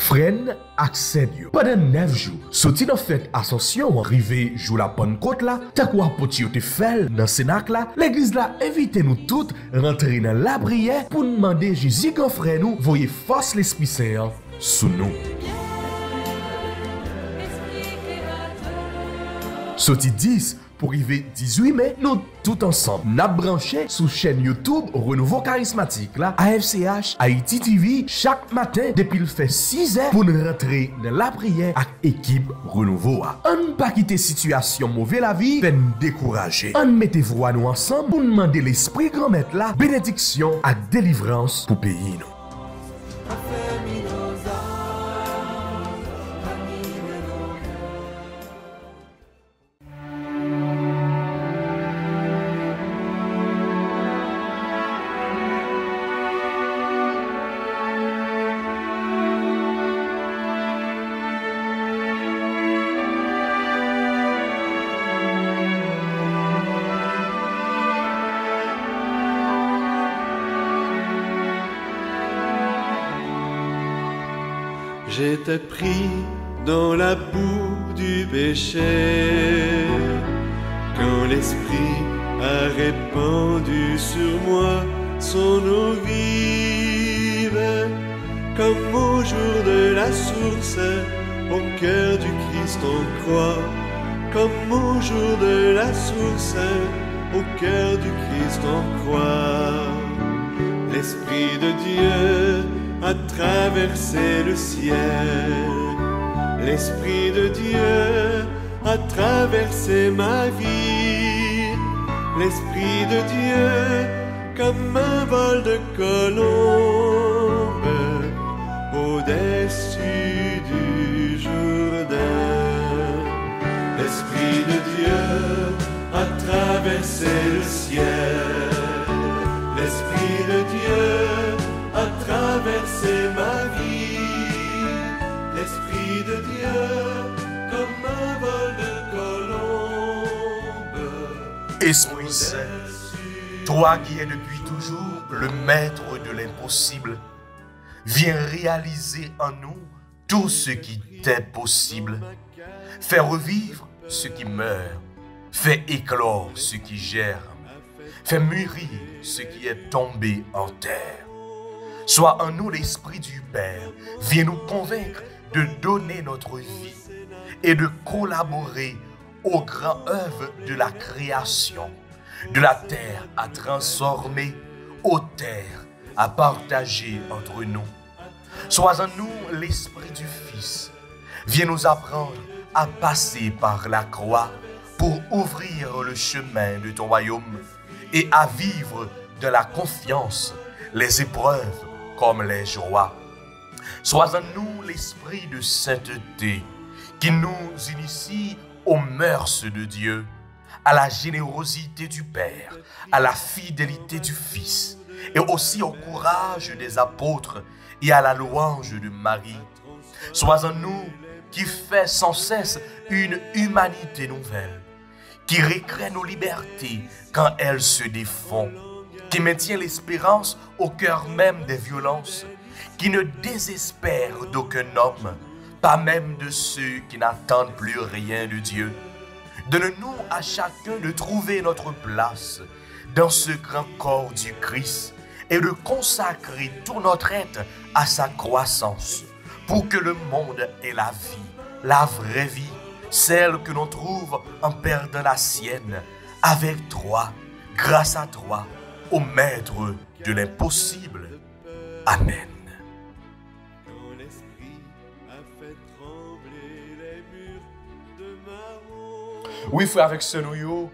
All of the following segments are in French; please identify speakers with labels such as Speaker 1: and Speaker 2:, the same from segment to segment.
Speaker 1: Freine accède yo. Pendant 9 jours, sorti dans fête Ascension, arrivé jour la Pentecôte là, t'as quoi poti yo te fait dans Sénac là, l'église là invite nous toutes rentrer dans la prière pour demander Jésus grand frère nous voyez force l'Esprit Saint sous nous. Sorti 10 pour arriver 18 mai, nous tout ensemble, n'a branché sous chaîne YouTube Renouveau Charismatique là, AFCH, Haïti TV, chaque matin depuis le fait 6 heures pour nous rentrer dans la prière avec équipe Renouveau. On pas quitter situation mauvaise la vie, fait nous décourager. On mettez voix nous ensemble pour demander l'Esprit grand maître là, bénédiction et délivrance pour pays nous.
Speaker 2: J'étais pris dans la boue du péché, quand l'Esprit a répandu sur moi son eau vive, comme au jour de la source, au cœur du Christ on croit, comme au jour de la source, au cœur du Christ on croit. L'Esprit de Dieu a traversé le ciel. L'Esprit de Dieu a traversé ma vie. L'Esprit de Dieu, comme un vol de colombe, au-dessus du Jourdain. L'Esprit de Dieu a traversé le ciel. L'Esprit de Dieu a traversé ma vie, l'Esprit de Dieu comme un vol de colombe.
Speaker 1: Esprit Saint, toi qui es depuis toujours le maître de l'impossible, viens réaliser en nous tout ce qui t'est possible. Fais revivre ce qui meurt, fais éclore ce qui germe, fais mûrir ce qui est tombé en terre. Sois en nous l'Esprit du Père, viens nous convaincre de donner notre vie et de collaborer aux grandes œuvres de la création, de la terre à transformer, aux terres à partager entre nous. Sois en nous l'Esprit du Fils, viens nous apprendre à passer par la croix pour ouvrir le chemin de ton royaume et à vivre de la confiance les épreuves comme les joies. Sois en nous l'Esprit de sainteté qui nous initie aux mœurs de Dieu, à la générosité du Père, à la fidélité du Fils et aussi au courage des apôtres et à la louange de Marie. Sois en nous qui fait sans cesse une humanité nouvelle, qui récrée nos libertés quand elles se défont, qui maintient l'espérance au cœur même des violences, qui ne désespère d'aucun homme, pas même de ceux qui n'attendent plus rien de Dieu. Donne-nous à chacun de trouver notre place dans ce grand corps du Christ et de consacrer tout notre être à sa croissance pour que le monde ait la vie, la vraie vie, celle que l'on trouve en perdant la sienne, avec toi, grâce à toi, au Maître de l'impossible. Amen. Oui, frère, avec ce nous,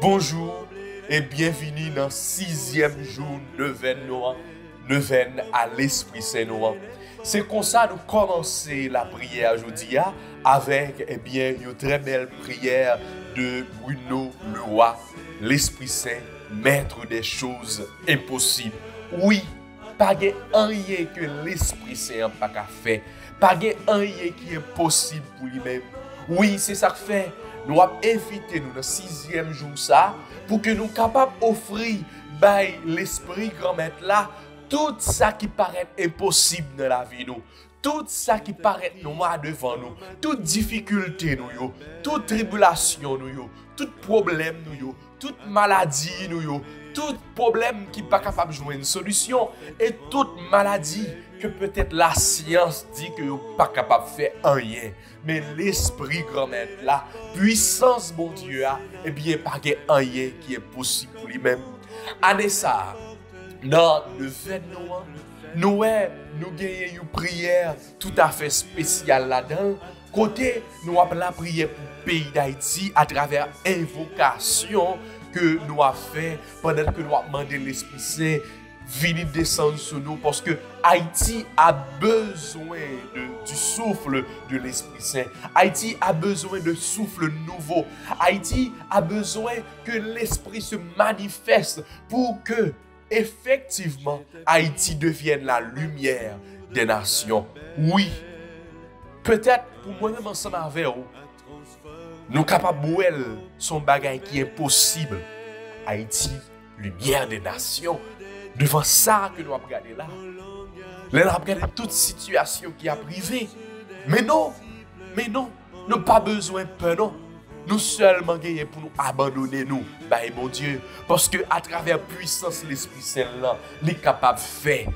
Speaker 1: bonjour et bienvenue dans 6e jour neuvaine à l'Esprit Saint Noir. C'est comme ça nous commencer la prière aujourd'hui avec une très belle prière de Bruno Leroy, l'Esprit Saint, maître des choses impossibles. Oui, pas de rien que l'Esprit Saint n'a pas qu'à faire, pas de rien qui est possible pour lui-même. Oui, c'est ça que fait. Nous avons invité nous dans 6e jour ça pour que nous capables d'offrir by l'Esprit grand maître là tout ça qui paraît impossible dans la vie nous. tout ça qui paraît noir devant nous, toute difficulté nous yo, toute tribulation nous yo, tout problème nous yo, toute maladie nous yo, tout problème qui pas capable de jouer une solution et toute maladie que peut-être la science dit que yo pas capable de faire rien. Mais l'esprit grand maître là, puissance bon Dieu a, eh bien pas rien qui est possible pour lui-même. Année ça, dans le 29 nous gagnons une prière tout à fait spéciale là-dedans. Côté, nous avons la prière pour le pays d'Haïti à travers invocation que nous avons fait pendant que nous avons demandé l'Esprit Saint venir descendre sur nous parce que Haïti a besoin du souffle de l'Esprit Saint. Haïti a besoin de souffle nouveau. Haïti a besoin que l'Esprit se manifeste pour que effectivement Haïti devienne la lumière des nations. Oui, peut-être pour moi-même ensemble avec vous, nous sommes capables de voir son bagage qui est possible. Haïti, lumière des nations. Devant ça que nous avons regardé là. Nous avons regardé toute situation qui a privé. Mais non, nous n'avons pas besoin de peur, non. Nous seulement gagnons pour nous abandonner, nous, mon Dieu. Parce que à travers la puissance de l'Esprit Saint, là, il est capable de faire,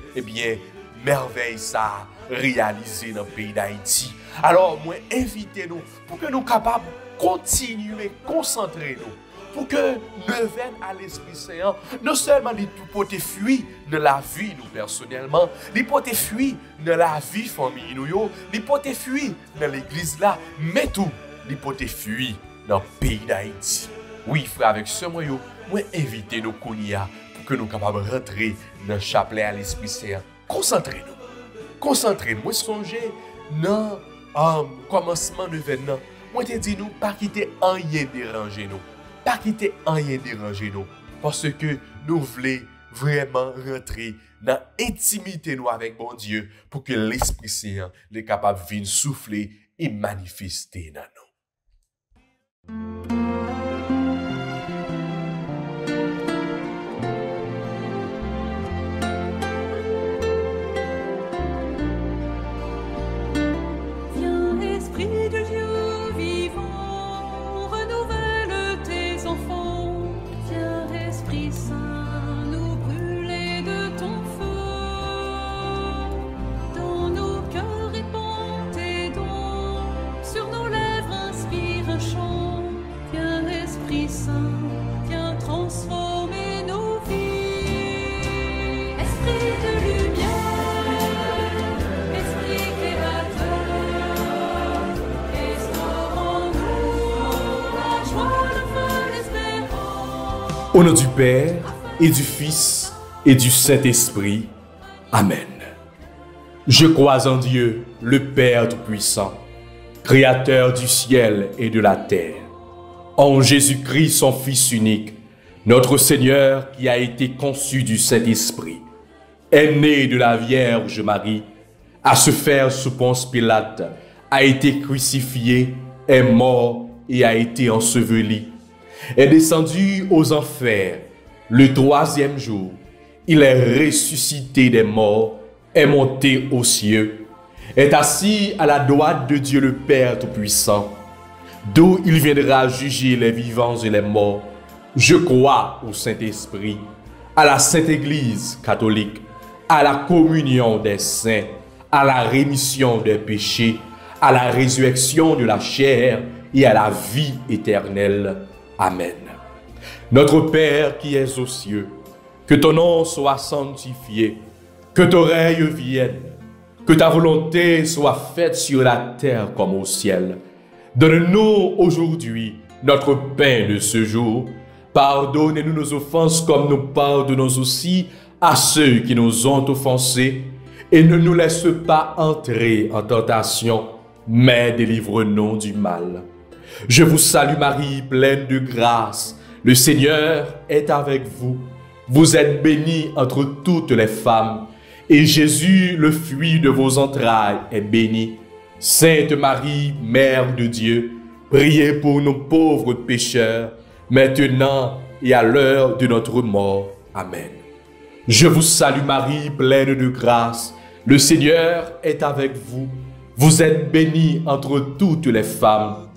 Speaker 1: merveille ça, réaliser dans le pays d'Haïti. Alors, moi, invitez-nous pour que nous soyons capables de continuer, concentrer nous. Pour que nous venions à l'Esprit Saint, non seulement les pour te fuir de la vie, nous personnellement, les pour te fuir de la vie famille, nous, les pour te fuir dans l'église là, mais tout, les pour te fuir dans le pays d'Haïti. Oui, frère, avec ce moyen, moi, invitez-nous pour que nous soyons capables de rentrer dans le chapelet à l'Esprit Saint. Concentrez-nous. Moi, songez dans le commencement de l'événement. Moi, te dis nous, pas quitter rien déranger nous. Pas quitter rien déranger nous. Parce que nous voulons vraiment rentrer dans l'intimité nous avec mon Dieu pour que l'Esprit Saint soit capable de venir souffler et manifester dans nous. Au nom du Père, et du Fils, et du Saint-Esprit. Amen. Je crois en Dieu, le Père Tout-Puissant, Créateur du ciel et de la terre, en Jésus-Christ, son Fils unique, notre Seigneur qui a été conçu du Saint-Esprit, est né de la Vierge Marie, a se faire sous Ponce Pilate, a été crucifié, est mort et a été enseveli, est descendu aux enfers. Le troisième jour, il est ressuscité des morts, est monté aux cieux, est assis à la droite de Dieu le Père Tout-Puissant, d'où il viendra juger les vivants et les morts. Je crois au Saint-Esprit, à la Sainte Église catholique, à la communion des saints, à la rémission des péchés, à la résurrection de la chair et à la vie éternelle. Amen. Notre Père qui es aux cieux, que ton nom soit sanctifié, que ton règne vienne, que ta volonté soit faite sur la terre comme au ciel. Donne-nous aujourd'hui notre pain de ce jour. Pardonnez-nous nos offenses comme nous pardonnons aussi à ceux qui nous ont offensés. Et ne nous laisse pas entrer en tentation, mais délivre-nous du mal. Je vous salue Marie, pleine de grâce. Le Seigneur est avec vous. Vous êtes bénie entre toutes les femmes, et Jésus, le fruit de vos entrailles, est béni. Sainte Marie, Mère de Dieu, priez pour nos pauvres pécheurs, maintenant et à l'heure de notre mort. Amen. Je vous salue Marie, pleine de grâce.
Speaker 3: Le Seigneur est avec vous. Vous êtes bénie entre toutes les femmes.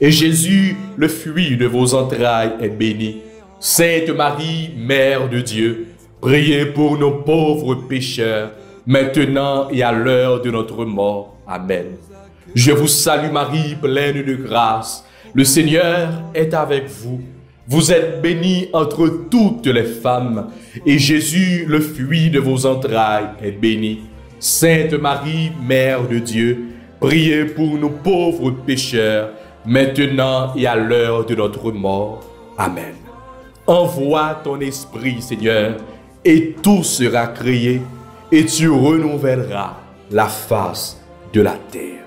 Speaker 3: Et Jésus, le fruit de vos entrailles, est béni. Sainte Marie, Mère de Dieu, priez pour nos pauvres pécheurs, maintenant et à l'heure de notre mort. Amen. Je vous salue Marie, pleine de grâce. Le Seigneur est avec vous. Vous êtes bénie entre toutes les femmes, et Jésus, le fruit de vos entrailles, est béni. Sainte Marie, Mère de Dieu, priez pour nos pauvres pécheurs, maintenant et à l'heure de notre mort. Amen. Envoie ton esprit, Seigneur, et tout sera créé, et tu renouvelleras la face de la terre.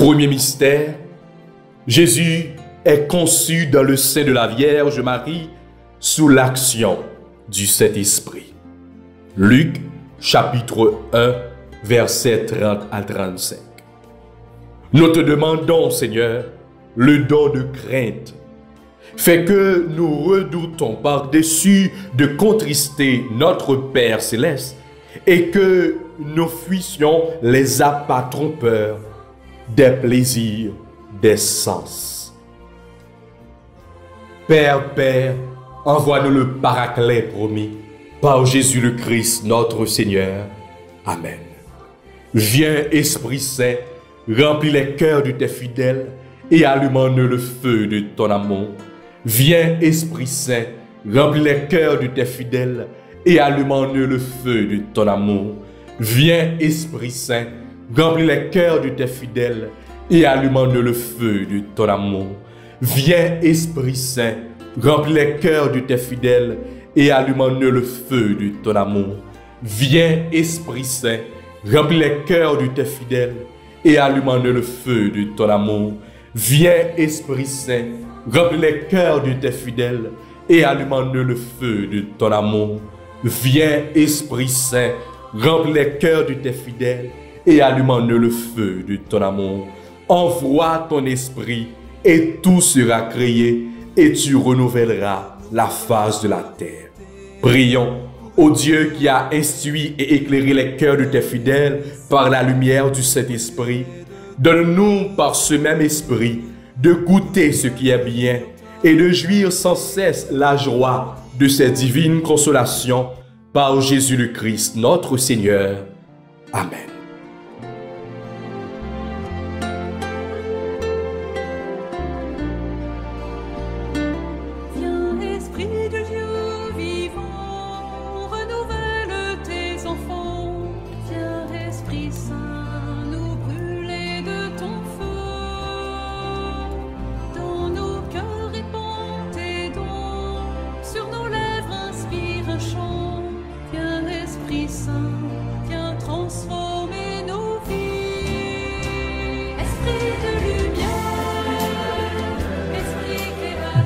Speaker 3: Premier mystère, Jésus est conçu dans le sein de la Vierge Marie sous l'action du Saint-Esprit. Luc, chapitre 1, versets 30 à 35. Nous te demandons, Seigneur, le don de crainte. Fais que nous redoutons par-dessus de contrister notre Père céleste et que nous fuissions les appâts trompeurs des plaisirs des sens. Père, envoie-nous le Paraclet promis par Jésus le Christ, notre Seigneur. Amen. Viens, Esprit Saint, remplis les cœurs de tes fidèles et allume en eux le feu de ton amour. Viens, Esprit Saint, remplis les cœurs de tes fidèles et allume en eux le feu de ton amour. Viens, Esprit Saint, remplis les cœurs de tes fidèles et allume en eux le feu de ton amour. Viens, Esprit Saint, remplis les cœurs de tes fidèles et allume en eux le feu de ton amour. Viens, Esprit Saint, remplis les cœurs de tes fidèles et allume en eux le feu de ton amour. Viens, Esprit Saint, remplis les cœurs de tes fidèles et allume en eux le feu de ton amour. Viens, Esprit Saint, remplis les cœurs de tes fidèles et allume en eux le feu de ton amour. Envoie ton esprit et tout sera créé et tu renouvelleras la face de la terre. Prions, ô Dieu qui a instruit et éclairé les cœurs de tes fidèles par la lumière du Saint-Esprit, donne-nous par ce même esprit de goûter ce qui est bien et de jouir sans cesse la joie de ces divines consolations par Jésus le Christ, notre Seigneur. Amen.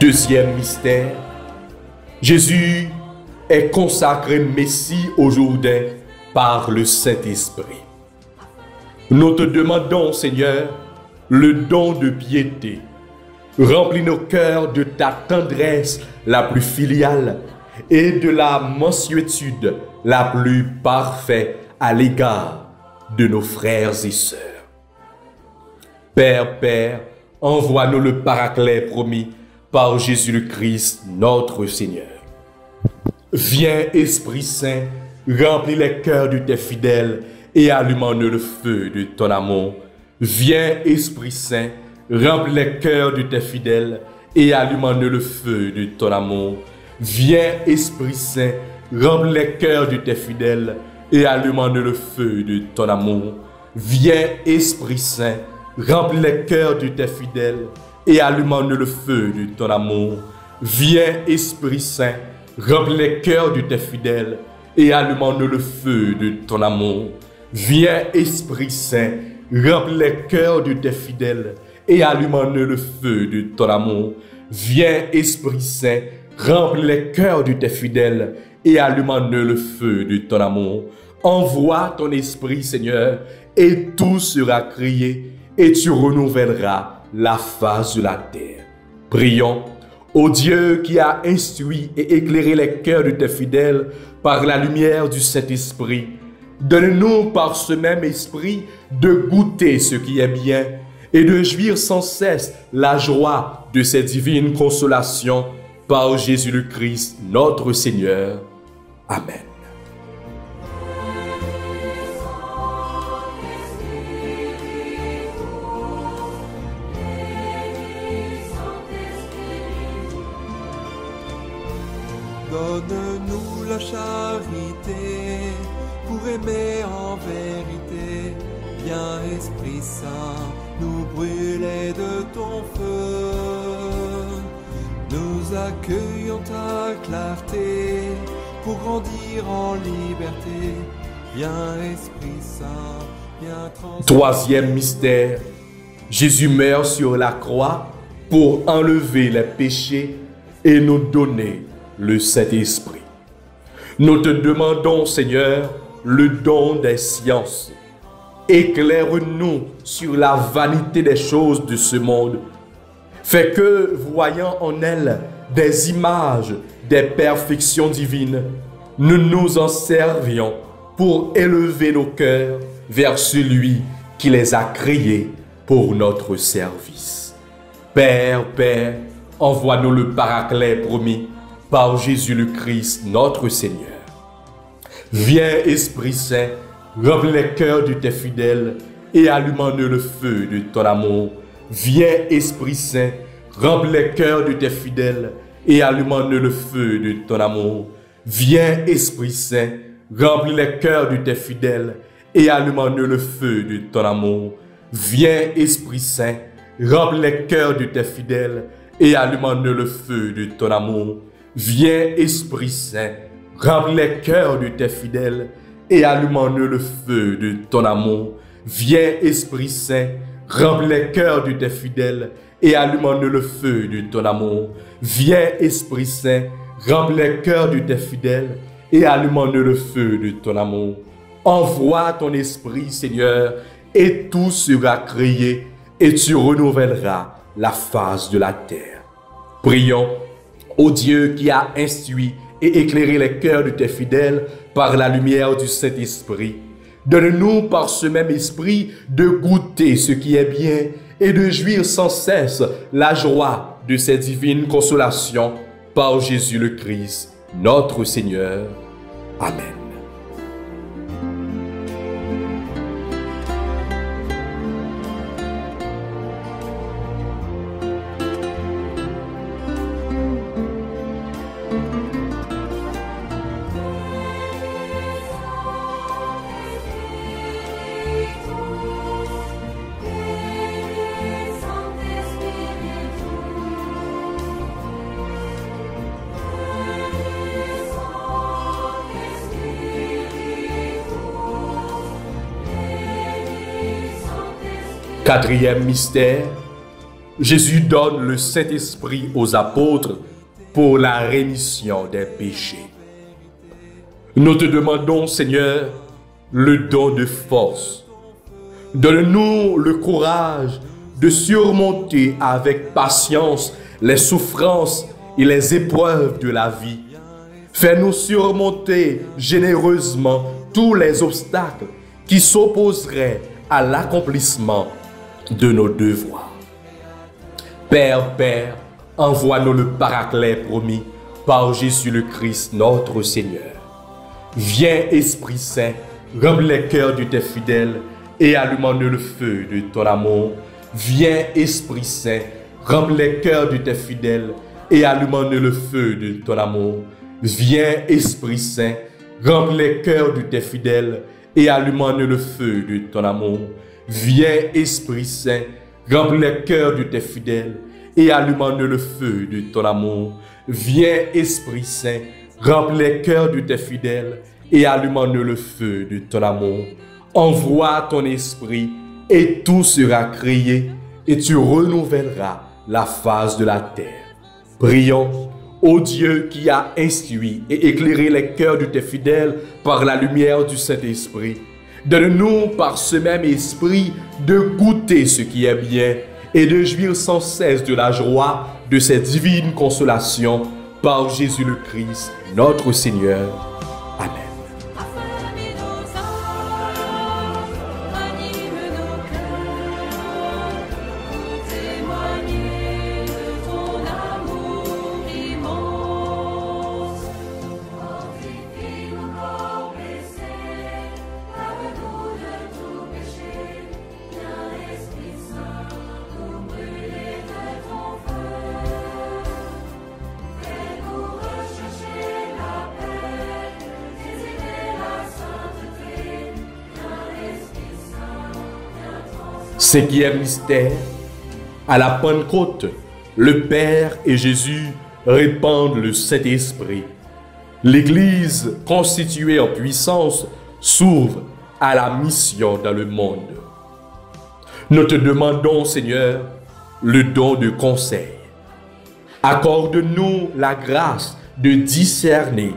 Speaker 3: Deuxième mystère, Jésus est consacré Messie au Jourdain par le Saint-Esprit. Nous te demandons, Seigneur, le don de piété. Remplis nos cœurs de ta tendresse la plus filiale et de la mansuétude la plus parfaite à l'égard de nos frères et sœurs. Père, envoie-nous le Paraclet promis par Jésus le Christ, notre Seigneur. Viens, Esprit Saint, remplis les cœurs de tes fidèles et allume en eux le feu de ton amour. Viens, Esprit Saint, remplis les cœurs de tes fidèles et allume en eux le feu de ton amour. Viens, Esprit Saint, remplis les cœurs de tes fidèles et allume en eux le feu de ton amour. Viens, Esprit Saint, remplis les cœurs de tes fidèles et allume en nous le feu de ton amour. Viens, Esprit Saint, remplis les cœurs de tes fidèles et allume en nous le feu de ton amour. Viens, Esprit Saint, remplis les cœurs de tes fidèles et allume en eux le feu de ton amour. Viens, Esprit Saint, remplis les cœurs de tes fidèles et allume en eux le feu de ton amour. Envoie ton Esprit, Seigneur, et tout sera créé, et tu renouvelleras la face de la terre. Prions, ô Dieu qui a instruit et éclairé les cœurs de tes fidèles par la lumière du Saint-Esprit, donne-nous par ce même esprit de goûter ce qui est bien et de jouir sans cesse la joie de ces divines consolations par Jésus le Christ, notre Seigneur. Amen.
Speaker 2: Donne-nous la charité pour aimer en vérité. Viens, Esprit Saint, nous brûler de ton feu. Nous accueillons ta clarté pour grandir en liberté. Viens, Esprit Saint, viens transformer.
Speaker 3: Troisième mystère, Jésus meurt sur la croix pour enlever les péchés et nous donner le Saint-Esprit. Nous te demandons, Seigneur, le don des sciences. Éclaire-nous sur la vanité des choses de ce monde. Fais que, voyant en elles des images des perfections divines, nous nous en servions pour élever nos cœurs vers celui qui les a créés pour notre service. Père, envoie-nous le Paraclet promis par Jésus le Christ, notre Seigneur. Viens, Esprit Saint, remplis les cœurs de tes fidèles et allume en eux le feu de ton amour. Viens, Esprit Saint, remplis les cœurs de tes fidèles et allume en eux le feu de ton amour. Viens, Esprit Saint, remplis les cœurs de tes fidèles et allume en eux le feu de ton amour. Viens, Esprit Saint, remplis les cœurs de tes fidèles et allume en eux le feu de ton amour. Viens, Esprit Saint, remplis les cœurs de tes fidèles et allume en eux le feu de ton amour. Viens, Esprit Saint, remplis les cœurs de tes fidèles et allume en eux le feu de ton amour. Viens, Esprit Saint, remplis les cœurs de tes fidèles et allume en eux le feu de ton amour. Envoie ton Esprit, Seigneur, et tout sera créé et tu renouvelleras la face de la terre. Prions, ô Dieu qui a instruit et éclairé les cœurs de tes fidèles par la lumière du Saint-Esprit. Donne-nous par ce même esprit de goûter ce qui est bien et de jouir sans cesse la joie de ces divines consolations par Jésus le Christ, notre Seigneur. Amen. Quatrième mystère, Jésus donne le Saint-Esprit aux apôtres pour la rémission des péchés. Nous te demandons, Seigneur, le don de force. Donne-nous le courage de surmonter avec patience les souffrances et les épreuves de la vie. Fais-nous surmonter généreusement tous les obstacles qui s'opposeraient à l'accomplissement de nos devoirs. Père, envoie-nous le Paraclet promis par Jésus le Christ, notre Seigneur. Viens, Esprit Saint, remplis les cœurs de tes fidèles et allume en eux le feu de ton amour. Viens, Esprit Saint, remplis les cœurs de tes fidèles et allume en eux le feu de ton amour. Viens, Esprit Saint, remplis les cœurs de tes fidèles et allume en eux le feu de ton amour. Viens, Esprit Saint, remplis les cœurs de tes fidèles et allume-nous le feu de ton amour. Viens, Esprit Saint, remplis les cœurs de tes fidèles et allume-nous le feu de ton amour. Envoie ton esprit et tout sera créé et tu renouvelleras la face de la terre. Prions, ô Dieu qui a instruit et éclairé les cœurs de tes fidèles par la lumière du Saint-Esprit. Donne-nous par ce même esprit de goûter ce qui est bien et de jouir sans cesse de la joie de ces divines consolations par Jésus le Christ, notre Seigneur. Amen. Cinquième mystère, à la Pentecôte, le Père et Jésus répandent le Saint-Esprit. L'Église, constituée en puissance, s'ouvre à la mission dans le monde. Nous te demandons, Seigneur, le don de conseil. Accorde-nous la grâce de discerner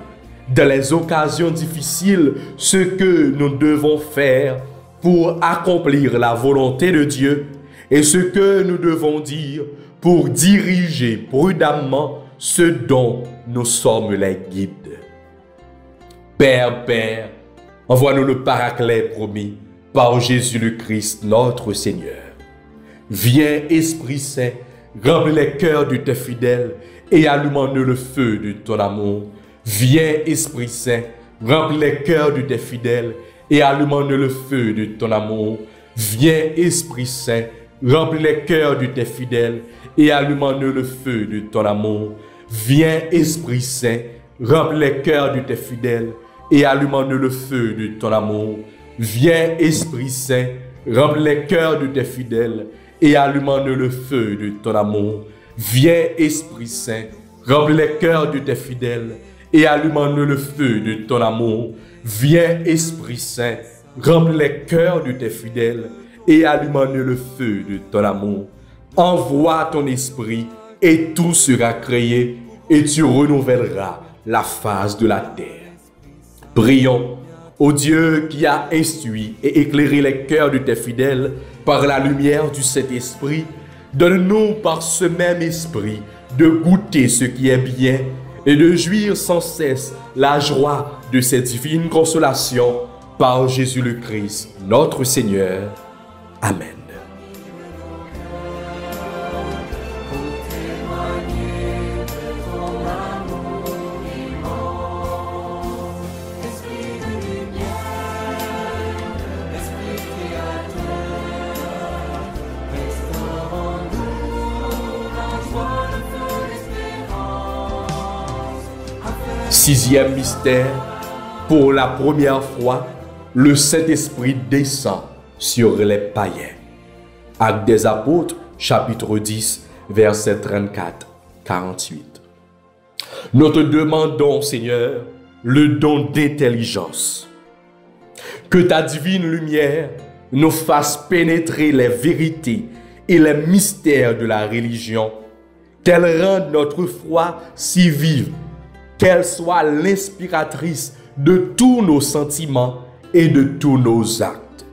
Speaker 3: dans les occasions difficiles ce que nous devons faire pour accomplir la volonté de Dieu et ce que nous devons dire pour diriger prudemment ce dont nous sommes les guides. Père, envoie-nous le Paraclet promis par Jésus le Christ, notre Seigneur. Viens, Esprit Saint, remplis les cœurs de tes fidèles et allume-nous le feu de ton amour. Viens, Esprit Saint, remplis les cœurs de tes fidèles et allume-nous le feu de ton amour. Viens, Esprit Saint, remplis les cœurs de tes fidèles et allume-nous le feu de ton amour. Viens, Esprit Saint, remplis les cœurs de tes fidèles et allume-nous le feu de ton amour. Viens, Esprit Saint, remplis les cœurs de tes fidèles et allume-nous le feu de ton amour. Viens, Esprit Saint, remplis les cœurs de tes fidèles et allume-nous le feu de ton amour. Viens, Esprit Saint, remplis les cœurs de tes fidèles et allume-nous le feu de ton amour. Envoie ton esprit et tout sera créé et tu renouvelleras la face de la terre. Prions, ô Dieu qui a instruit et éclairé les cœurs de tes fidèles par la lumière du Saint-Esprit, donne-nous par ce même esprit de goûter ce qui est bien et de jouir sans cesse la joie de ces divines consolations par Jésus le Christ, notre Seigneur. Amen. Sixième mystère, pour la première fois, le Saint-Esprit descend sur les païens. Actes des Apôtres, chapitre 10, versets 34-48. Nous te demandons, Seigneur, le don d'intelligence. Que ta divine lumière nous fasse pénétrer les vérités et les mystères de la religion, qu'elle rende notre foi si vive, qu'elle soit l'inspiratrice de tous nos sentiments et de tous nos actes.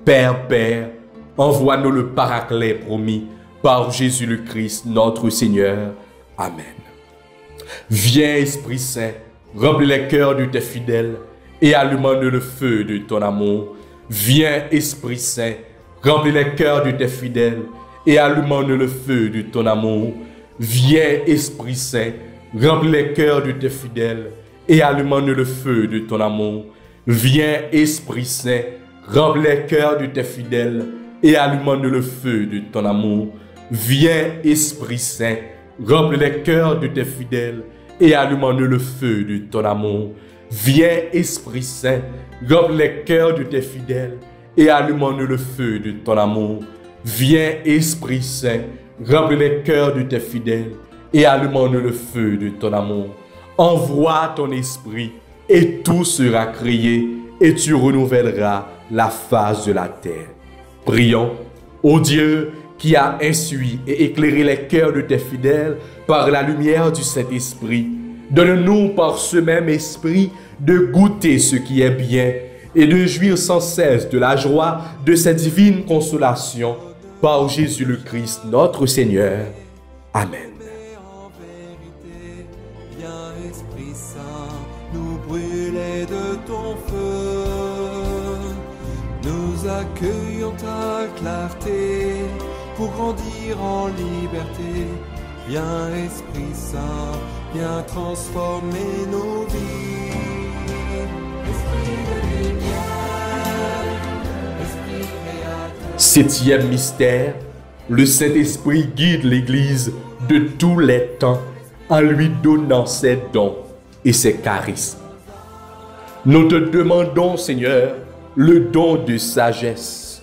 Speaker 3: Père, envoie-nous le Paraclet promis par Jésus le Christ, notre Seigneur. Amen. Viens, Esprit Saint, remplis les cœurs de tes fidèles et allume-nous le feu de ton amour. Viens, Esprit Saint, remplis les cœurs de tes fidèles et allume-nous le feu de ton amour. Viens, Esprit Saint, remplis les cœurs de tes fidèles et allume-nous le feu de ton amour. Viens, Esprit Saint, remplis les cœurs de tes fidèles et allume-nous le feu de ton amour. Viens, Esprit Saint, remplis les cœurs de tes fidèles et allume-nous le feu de ton amour. Viens, Esprit Saint, remplis les cœurs de tes fidèles et allume-nous le feu de ton amour. Viens, Esprit Saint, remplis les cœurs de tes fidèles et allume-nous le feu de ton amour. Envoie ton esprit et tout sera créé et tu renouvelleras la face de la terre. Prions, ô Dieu, qui a instruit et éclairé les cœurs de tes fidèles par la lumière du Saint-Esprit. Donne-nous par ce même esprit de goûter ce qui est bien et de jouir sans cesse de la joie de cette divine consolation par Jésus le Christ, notre Seigneur. Amen.
Speaker 2: En vérité, viens Esprit Saint, nous brûler de ton feu. Nous accueillons ta clarté pour grandir en liberté. Viens Esprit Saint, viens transformer nos vies. Esprit de lumière, Esprit créateur.
Speaker 3: Septième mystère, le Saint-Esprit guide l'Église de tous les temps en lui donnant ses dons et ses charismes. Nous te demandons, Seigneur, le don de sagesse.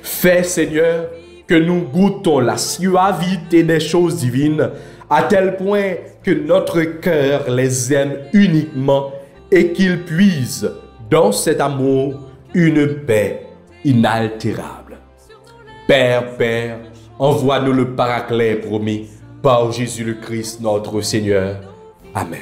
Speaker 3: Fais, Seigneur, que nous goûtons la suavité des choses divines à tel point que notre cœur les aime uniquement et qu'il puise dans cet amour une paix inaltérable. Père, envoie-nous le Paraclet promis par Jésus le Christ notre Seigneur. Amen.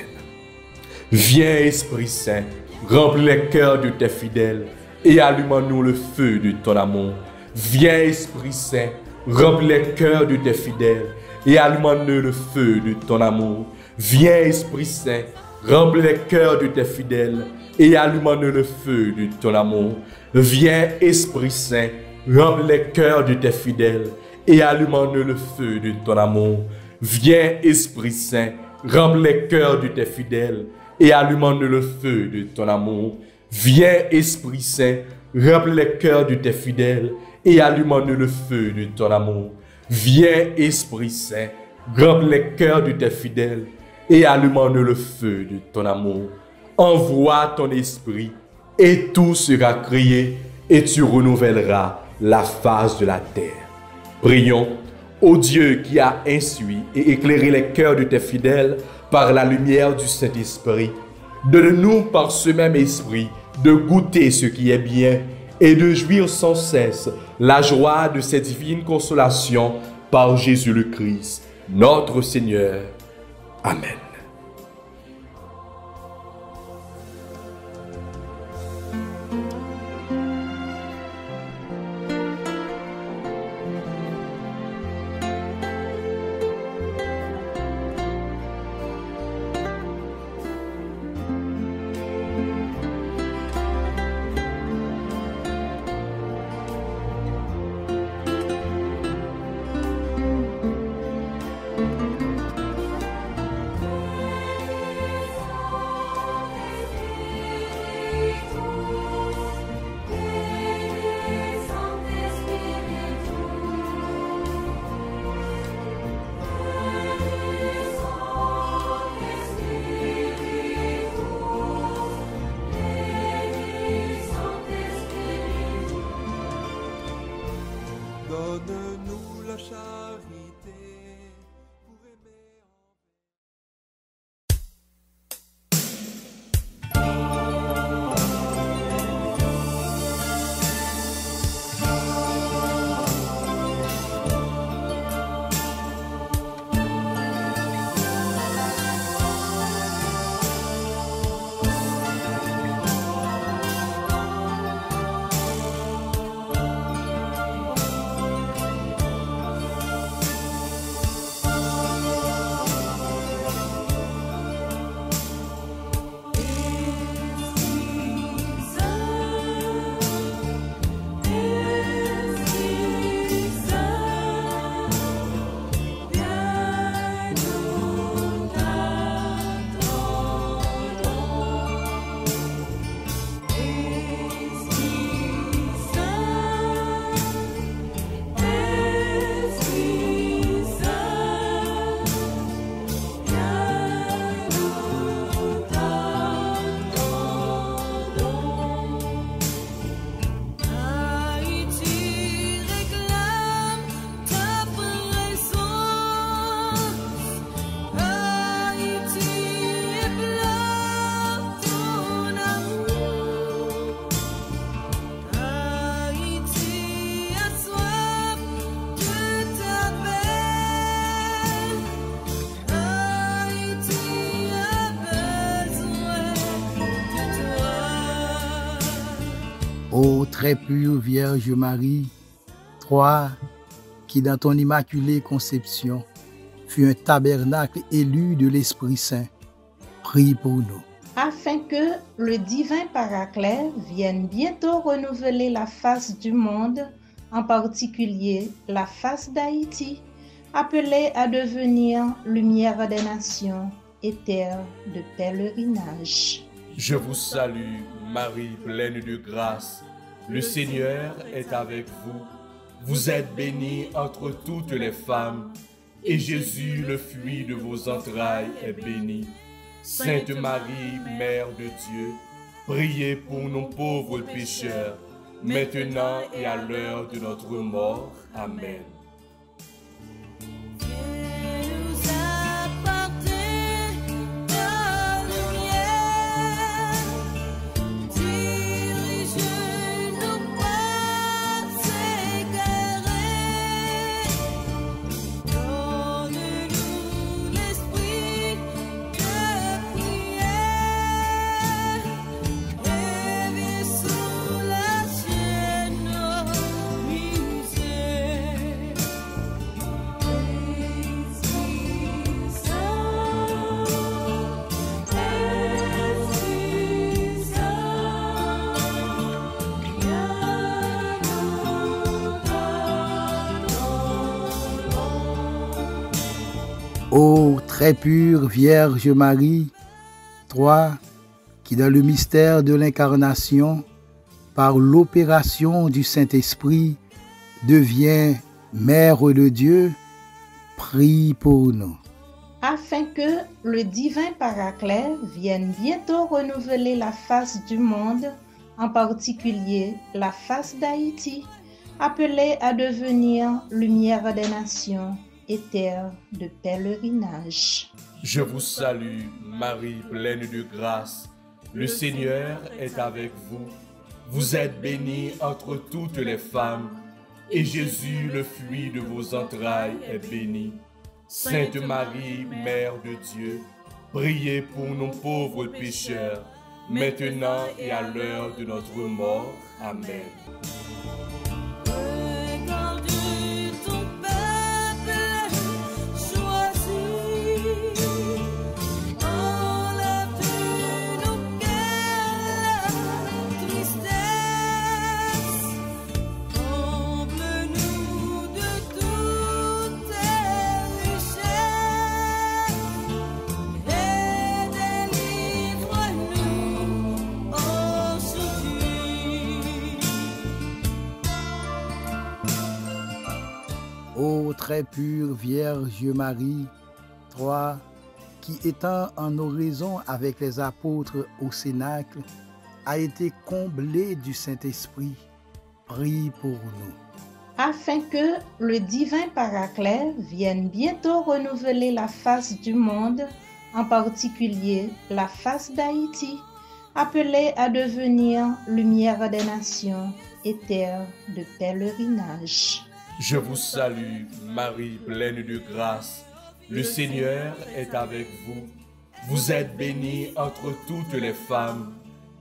Speaker 3: Viens Esprit Saint, remplis les cœurs de tes fidèles et allume-nous le feu de ton amour. Viens Esprit Saint, remplis les cœurs de tes fidèles et allume-nous le feu de ton amour. Viens Esprit Saint, remplis les cœurs de tes fidèles et allume-nous le feu de ton amour. Viens Esprit Saint, remplis les cœurs de tes fidèles et allume-nous le feu de ton amour. Viens Esprit Saint, remplis les cœurs de tes fidèles et allume-nous le feu de ton amour. Viens Esprit Saint, remplis les cœurs de tes fidèles et allume-nous le feu de ton amour. Viens Esprit Saint, remplis les cœurs de tes fidèles et allume-nous le feu de ton amour. Envoie ton esprit et tout sera créé et tu renouvelleras la face de la terre. Prions, ô Dieu qui a instruit et éclairé les cœurs de tes fidèles par la lumière du Saint-Esprit, donne-nous par ce même esprit de goûter ce qui est bien et de jouir sans cesse la joie de cette divine consolation par Jésus le Christ, notre Seigneur. Amen.
Speaker 2: Donne-nous la charité pour aimer.
Speaker 4: Ô très pure Vierge Marie, toi qui dans ton immaculée conception fut un tabernacle élu de l'Esprit Saint, prie pour nous.
Speaker 5: Afin que le divin Paraclet vienne bientôt renouveler la face du monde, en particulier la face d'Haïti, appelée à devenir lumière des nations et terre de pèlerinage.
Speaker 3: Je vous salue, Marie pleine de grâce. Le Seigneur est avec vous. Vous êtes bénie entre toutes les femmes, et Jésus, le fruit de vos entrailles, est béni. Sainte Marie, Mère de Dieu, priez pour nos pauvres pécheurs, maintenant et à l'heure de notre mort. Amen.
Speaker 4: Ô très pure Vierge Marie, toi qui dans le mystère de l'incarnation, par l'opération du Saint-Esprit, deviens Mère de Dieu, prie pour nous.
Speaker 5: Afin que le divin Paraclet vienne bientôt renouveler la face du monde, en particulier la face d'Haïti, appelée à devenir lumière des nations et terre de pèlerinage.
Speaker 3: Je vous salue, Marie pleine de grâce. Le Seigneur est avec vous. Vous êtes bénie entre toutes les femmes, et Jésus, le fruit de vos entrailles, est béni. Sainte Marie, Mère de Dieu, priez pour nos pauvres pécheurs, maintenant et à l'heure de notre mort. Amen.
Speaker 4: Ô très pure Vierge Marie, toi qui étant en oraison avec les apôtres au Cénacle, a été comblée du Saint-Esprit, prie pour nous.
Speaker 5: Afin que le divin Paraclet vienne bientôt renouveler la face du monde, en particulier la face d'Haïti, appelée à devenir lumière des nations et terre de pèlerinage.
Speaker 3: Je vous salue, Marie pleine de grâce. Le Seigneur est avec vous. Vous êtes bénie entre toutes les femmes,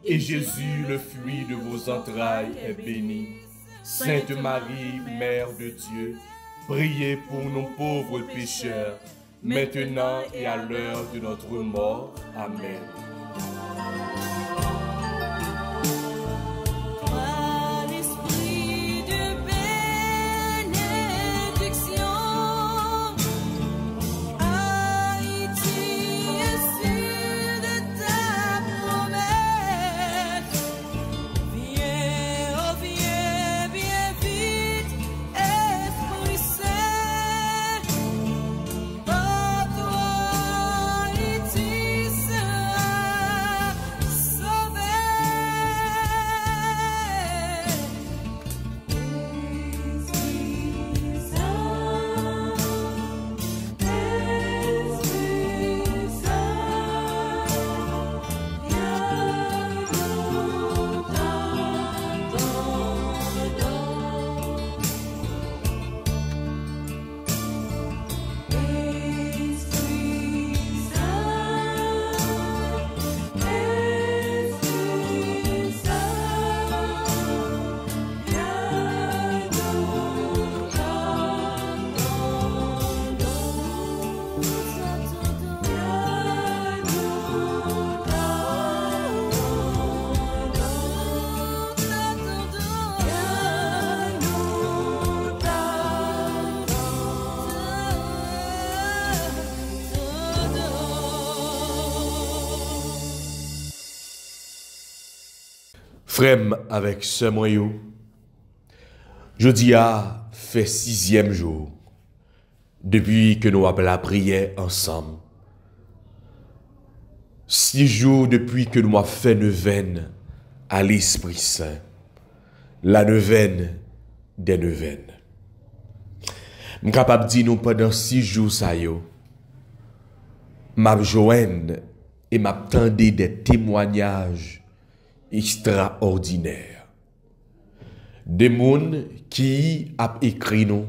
Speaker 3: et Jésus, le fruit de vos entrailles, est béni. Sainte Marie, Mère de Dieu, priez pour nos pauvres pécheurs, maintenant et à l'heure de notre mort. Amen. Frère avec ce moyen, jeudi a fait 6e jour depuis que nous avons la prière ensemble. 6 jours depuis que nous avons fait neuvaine à l'Esprit Saint, la neuvaine des neuvaines. Je suis capable de dire nous pendant 6 jours ça yo, m'a joindre et m'attendre des témoignages extraordinaires. Des gens qui a écrit nous,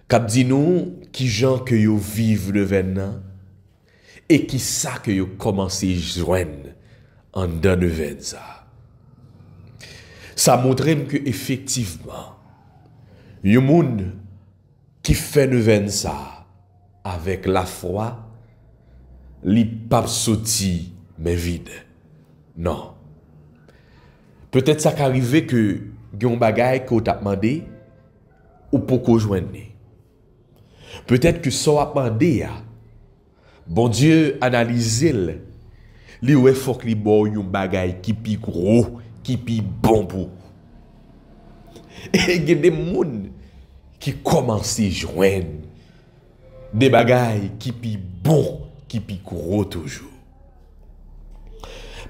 Speaker 3: qui dit nous qui gens que yo vivent le vénan et qui ça que yo commencé joindre en dans le vénan ça. Ça montre que effectivement yo monde qui fait le vénan ça avec la foi, li pas sorti mais vide. Non. Peut-être ça qu'arrive que yon bagay qu'on t'a demandé ou pour qu'on joigne. Peut-être que ça a demandé bon Dieu analyse li ouais faut que li bon yon bagay qui pi gros, qui pi bon pour. Et il y a des gens qui commencent à joindre des bagailles qui pi bon, qui pi gros toujours.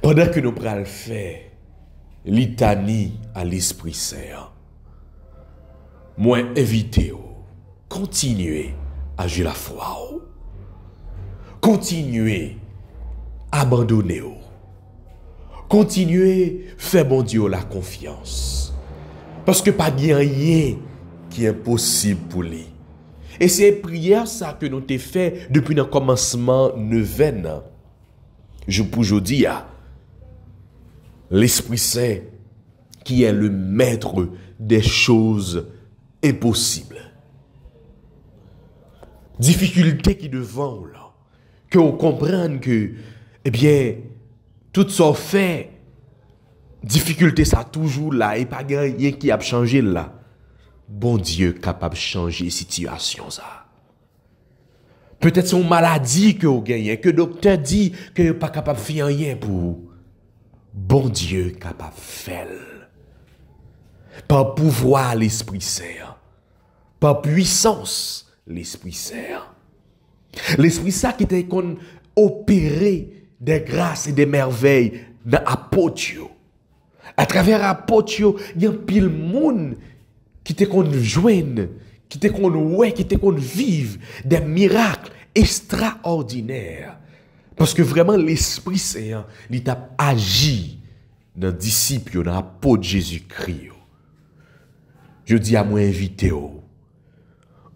Speaker 3: Pendant que nous prenons le faire litanie à l'Esprit Saint, moi invitez continuez à jouer la foi, continuez à abandonner, continuez faire bon Dieu la confiance, parce que pas rien qui est impossible pour lui. Et c'est prière ça que nous t'ai fait depuis le commencement neuvaine. Je peux vous dire, l'Esprit Saint qui est le maître des choses impossibles. Difficulté qui devant là, que vous comprenne que, eh bien, tout ça fait, difficulté ça toujours là, et pas rien qui a changé là. Bon Dieu capable de changer situation ça. Peut-être c'est une maladie que vous gagnez, que le docteur dit que vous pas capable de faire rien pour. Bon Dieu capable de faire. Par pouvoir l'Esprit Saint, par puissance l'Esprit Saint. L'Esprit Saint qui était opéré des grâces et des merveilles dans l'apôtre. À travers l'apôtre, il y a un pile monde qui te qu'on joigne, qui te qu'on ouais, qui te qu'on vive des miracles extraordinaires. Parce que vraiment l'Esprit Saint, il t'a agi dans les disciples, dans l'apôtre Jésus-Christ. Je dis à moi invité,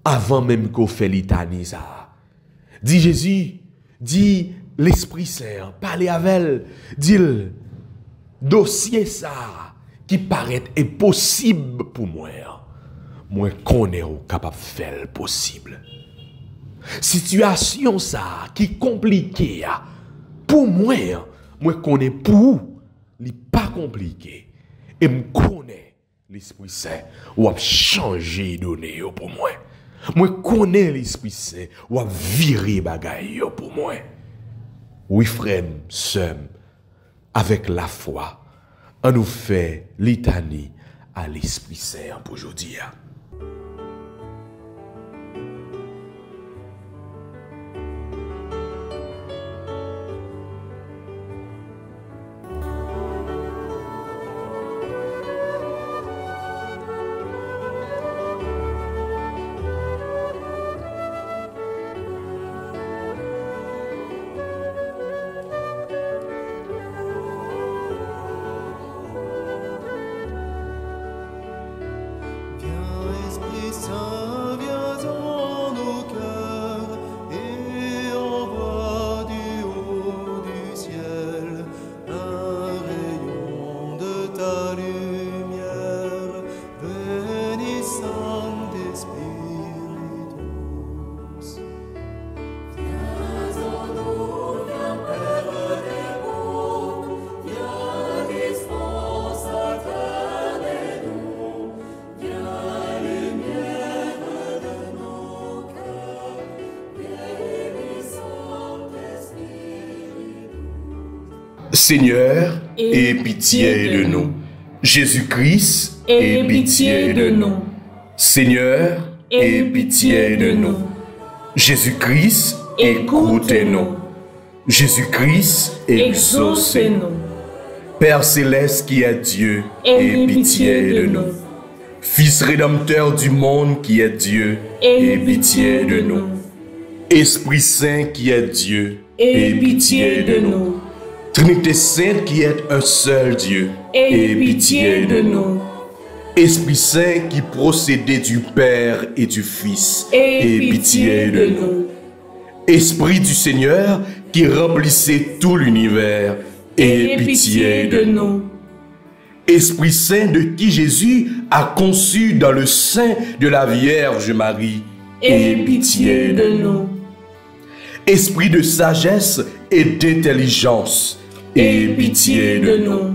Speaker 3: avant même qu'on fait litanie ça, dit Jésus, dit l'Esprit Saint, parlez avec elle, dit le dossier ça qui paraît impossible pour moi. Moi connais capable de faire possible. Situation ça qui compliquée pour moi connais pour li pas compliqué et me connais l'Esprit Saint ou a changer donné pour moi. Moi connais l'Esprit Saint ou a virer bagaille pour moi. Oui frère, sœur, avec la foi, on nous fait litanie à l'Esprit Saint pour aujourd'hui. Seigneur, aie pitié de nous. Jésus-Christ, aie pitié de nous. Seigneur, aie pitié de nous. Jésus-Christ, écoutez-nous. Jésus-Christ, exaucez-nous. Père céleste qui est Dieu, aie pitié de nous. Fils rédempteur du monde qui est Dieu, aie pitié de nous. Esprit Saint qui est Dieu, aie pitié de nous. Trinité Sainte qui est un seul Dieu, aie pitié de nous. Esprit Saint qui procédait du Père et du Fils, aie pitié de nous. Esprit du Seigneur qui remplissait tout l'univers, aie pitié de nous. Esprit Saint de qui Jésus a conçu dans le sein de la Vierge Marie, aie pitié de nous. Esprit de sagesse et d'intelligence, aie pitié de nous.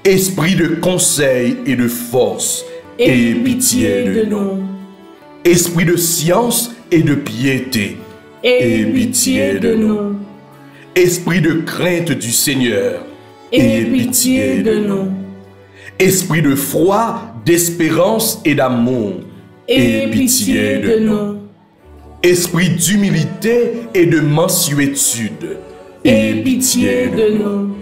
Speaker 3: Esprit de conseil et de force, aie pitié de nous. Esprit de science et de piété, aie pitié de nous. Esprit de crainte du Seigneur, aie pitié de nous. Esprit de foi, d'espérance et d'amour, aie pitié de nous. Esprit d'humilité et de mansuétude, aie pitié de nous.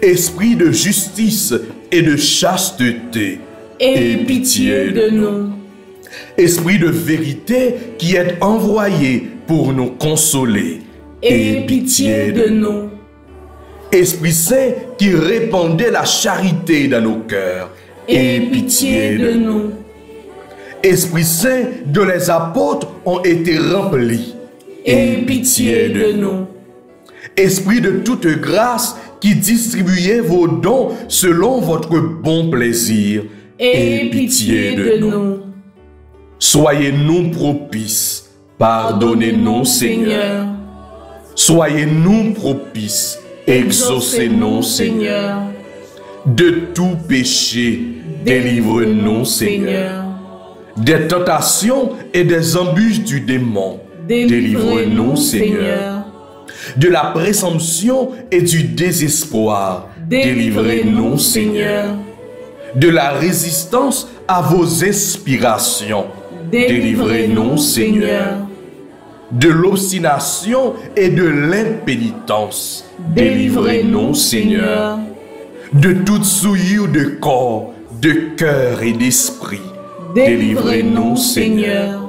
Speaker 3: Esprit de justice et de chasteté, aie pitié de nous. Esprit de vérité qui est envoyé pour nous consoler, aie pitié de nous. Esprit Saint qui répandait la charité dans nos cœurs, aie pitié de nous. Esprit Saint dont les apôtres ont été remplis, aie pitié de nous. Esprit de toute grâce qui distribuez vos dons selon votre bon plaisir, aie pitié de nous. Soyez-nous propices, pardonnez-nous Seigneur. Soyez-nous propices, exaucez-nous Seigneur. De tout péché, délivre-nous Seigneur. Des tentations et des embûches du démon, délivre-nous Seigneur. De la présomption et du désespoir, délivrez-nous Seigneur. De la résistance à vos inspirations, délivrez-nous Seigneur. De l'obstination et de l'impénitence, délivrez-nous Seigneur. De toute souillure de corps, de cœur et d'esprit, délivrez-nous Seigneur.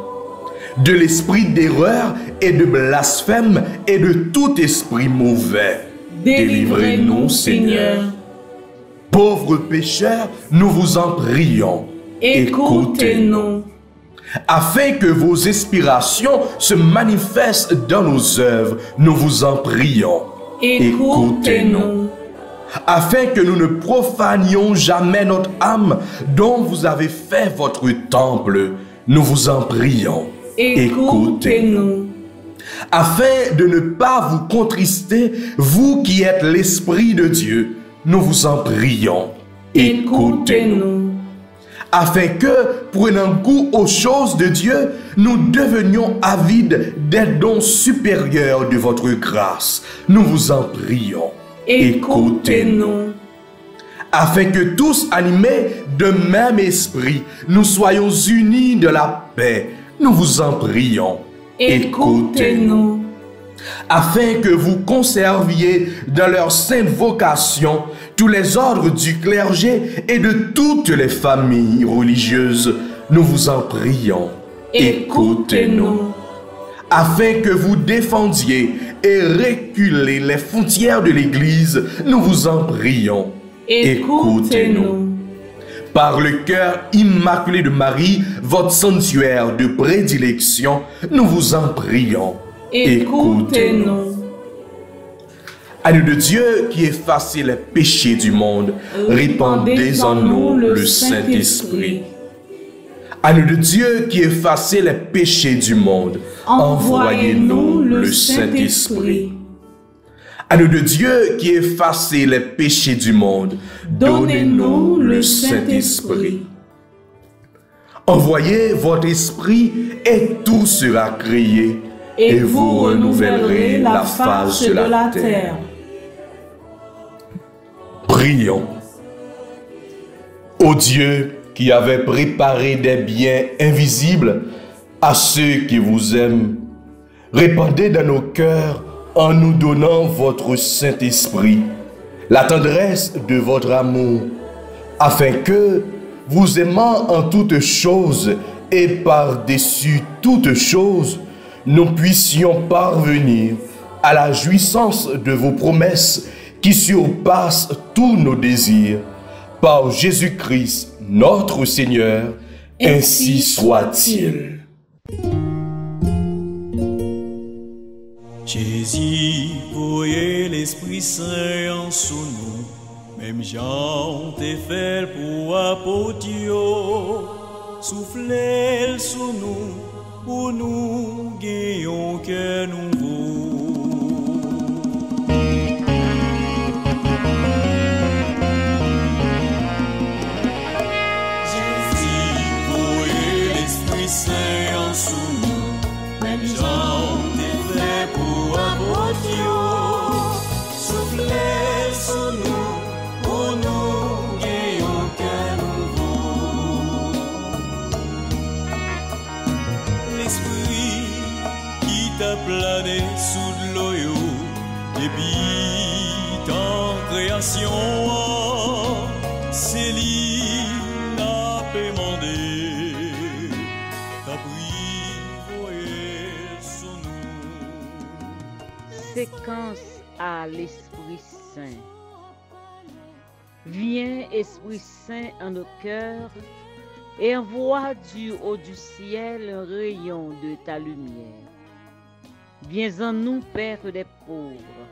Speaker 3: De l'esprit d'erreur et de blasphème et de tout esprit mauvais, délivrez-nous Seigneur. Pauvres pécheurs, nous vous en prions, écoutez-nous. Afin que vos inspirations se manifestent dans nos œuvres, nous vous en prions, écoutez-nous. Afin que nous ne profanions jamais notre âme dont vous avez fait votre temple, nous vous en prions, écoutez-nous. Afin de ne pas vous contrister, vous qui êtes l'Esprit de Dieu, nous vous en prions, écoutez-nous. Afin que, prenant goût aux choses de Dieu, nous devenions avides des dons supérieurs de votre grâce, nous vous en prions, écoutez-nous. Afin que tous animés de même esprit, nous soyons unis de la paix, nous vous en prions, écoutez-nous. Afin que vous conserviez dans leur sainte vocation tous les ordres du clergé et de toutes les familles religieuses, nous vous en prions, écoutez-nous. Afin que vous défendiez et reculez les frontières de l'Église, nous vous en prions, écoutez-nous. Par le cœur immaculé de Marie, votre sanctuaire de prédilection, nous vous en prions, écoutez-nous. Agneau de Dieu qui effacez les péchés du monde, répandez en nous le Saint-Esprit. Agneau de Dieu qui effacez les péchés du monde, envoyez-nous le Saint-Esprit. Agneau de Dieu qui effacez les péchés du monde, donnez-nous le Saint-Esprit. Envoyez votre esprit et tout sera créé, et vous renouvellerez la face de la terre. Prions. Ô Dieu qui avait préparé des biens invisibles à ceux qui vous aiment, répandez dans nos cœurs en nous donnant votre Saint-Esprit, la tendresse de votre amour, afin que, vous aimant en toutes choses et par-dessus toutes choses, nous puissions parvenir à la jouissance de vos promesses qui surpassent tous nos désirs. Par Jésus-Christ, notre Seigneur, ainsi soit-il.
Speaker 2: Jésus, voyez l'Esprit Saint en sous nous, même Jean t'es fait pour apôtre, soufflez sous nous, pour nous gagnons que nouveau. Jésus, voyez l'Esprit Saint en sous nous, même Jean t'es fait pour apôtre, soufflez sous nous, pour nous gagnons que nouveau. L'Esprit qui t'a plané sous de l'eau, depuis ta création, c'est lui n'a pas demandé, t'as pris, voyez sous nous.
Speaker 6: Séquence à l'Esprit Saint. Viens, Esprit Saint, en nos cœurs et envoie du haut du ciel un rayon de ta lumière. Viens en nous, Père des pauvres.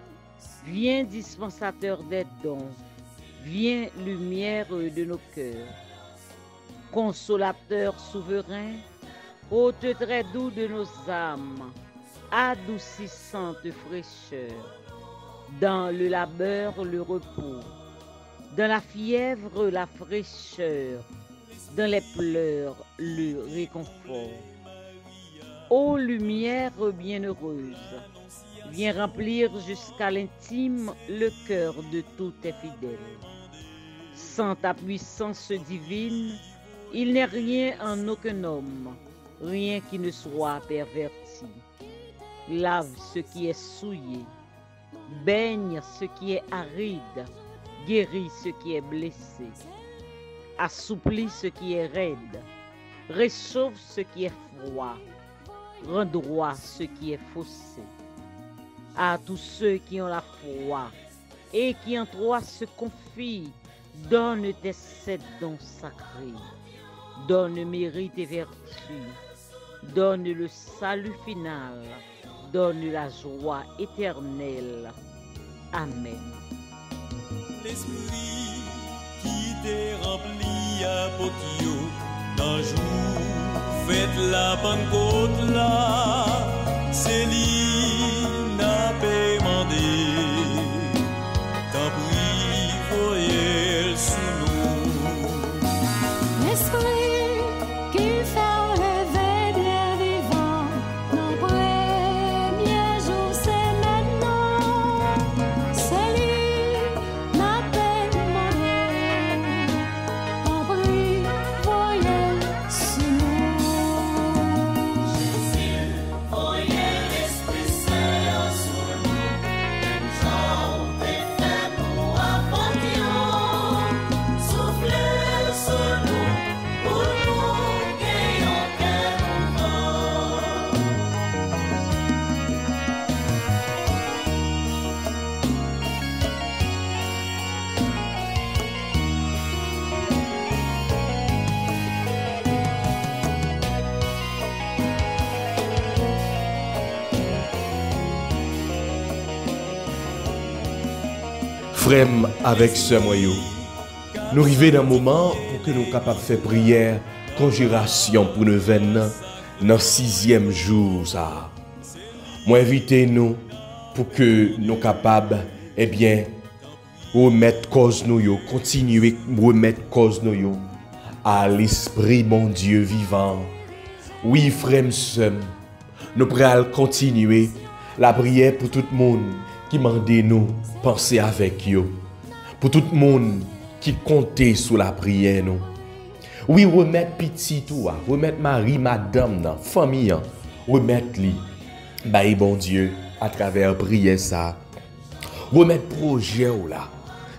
Speaker 6: Viens, dispensateur des dons. Viens, lumière de nos cœurs. Consolateur souverain, hôte très doux de nos âmes, adoucissante fraîcheur. Dans le labeur, le repos. Dans la fièvre, la fraîcheur. Dans les pleurs, le réconfort. Ô lumière bienheureuse, viens remplir jusqu'à l'intime le cœur de tous tes fidèles. Sans ta puissance divine, il n'est rien en aucun homme, rien qui ne soit perverti. Lave ce qui est souillé, baigne ce qui est aride, guéris ce qui est blessé, assouplis ce qui est raide, réchauffe ce qui est froid, rends droit ce qui est faussé. À tous ceux qui ont la foi et qui en toi se confient, donne tes 7 dons sacrés, donne mérite et vertu, donne le salut final, donne la joie éternelle. Amen.
Speaker 2: L'Esprit qui t'est rempli à Potio, d'un jour, faites la Pentecôte là, c'est lui n'a pas demandé, t'as pris, voyez sous nous.
Speaker 7: L'Esprit qui fait lever des vivants, nos premiers jours c'est maintenant, c'est lui n'a pas demandé, t'as pris, voyez sous nous. Jésus, voyez l'Esprit Saint en sous nous, Jean t'es fait pour apporter, soufflez sur nous, pour nous gagnons que nouveau.
Speaker 3: Frères avec ce moyau, nous arrivons dans un moment pour que nous soyons capables de faire prière, conjuration pour nous venir dans le 6e jour. Moi, invitez-nous pour que nous soyons capables, eh bien, remettre cause nous, continuer à remettre cause nous à l'Esprit, mon Dieu vivant. Oui, frères, nous pourrons continuer la prière pour tout le monde qui m'a dit nous penser avec eux. Pour tout le monde qui comptait sous la prière, nous. Oui, remettre petit tout, remettre Marie, madame, nan, famille, remettre li, bah, bon Dieu, à travers prière ça. Remettre projet ou là,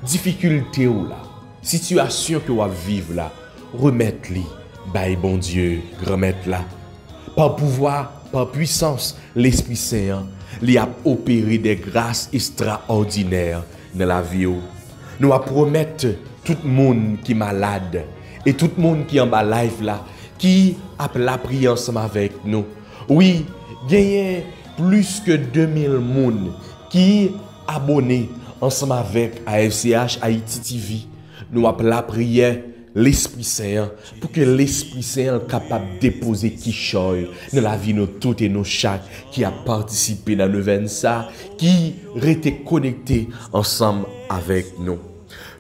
Speaker 3: difficulté ou là, situation que vous vivre là, remettre li, bah, bon Dieu, remettre là. Par pouvoir, par puissance, l'Esprit Saint, li a opéré des grâces extraordinaires dans la vie. Nous a promettre tout le monde qui est malade et tout le monde qui est en bas live là, qui a la prière ensemble avec nous. Oui, il y a plus que 2000 personnes qui abonnés ensemble avec AFCH Haïti TV. Nous a la prière l'Esprit Saint pour que l'Esprit Saint soit capable de déposer qui choy dans la vie de toutes et nos chaque qui a participé dans l'événement ça, qui été connecté ensemble avec nous.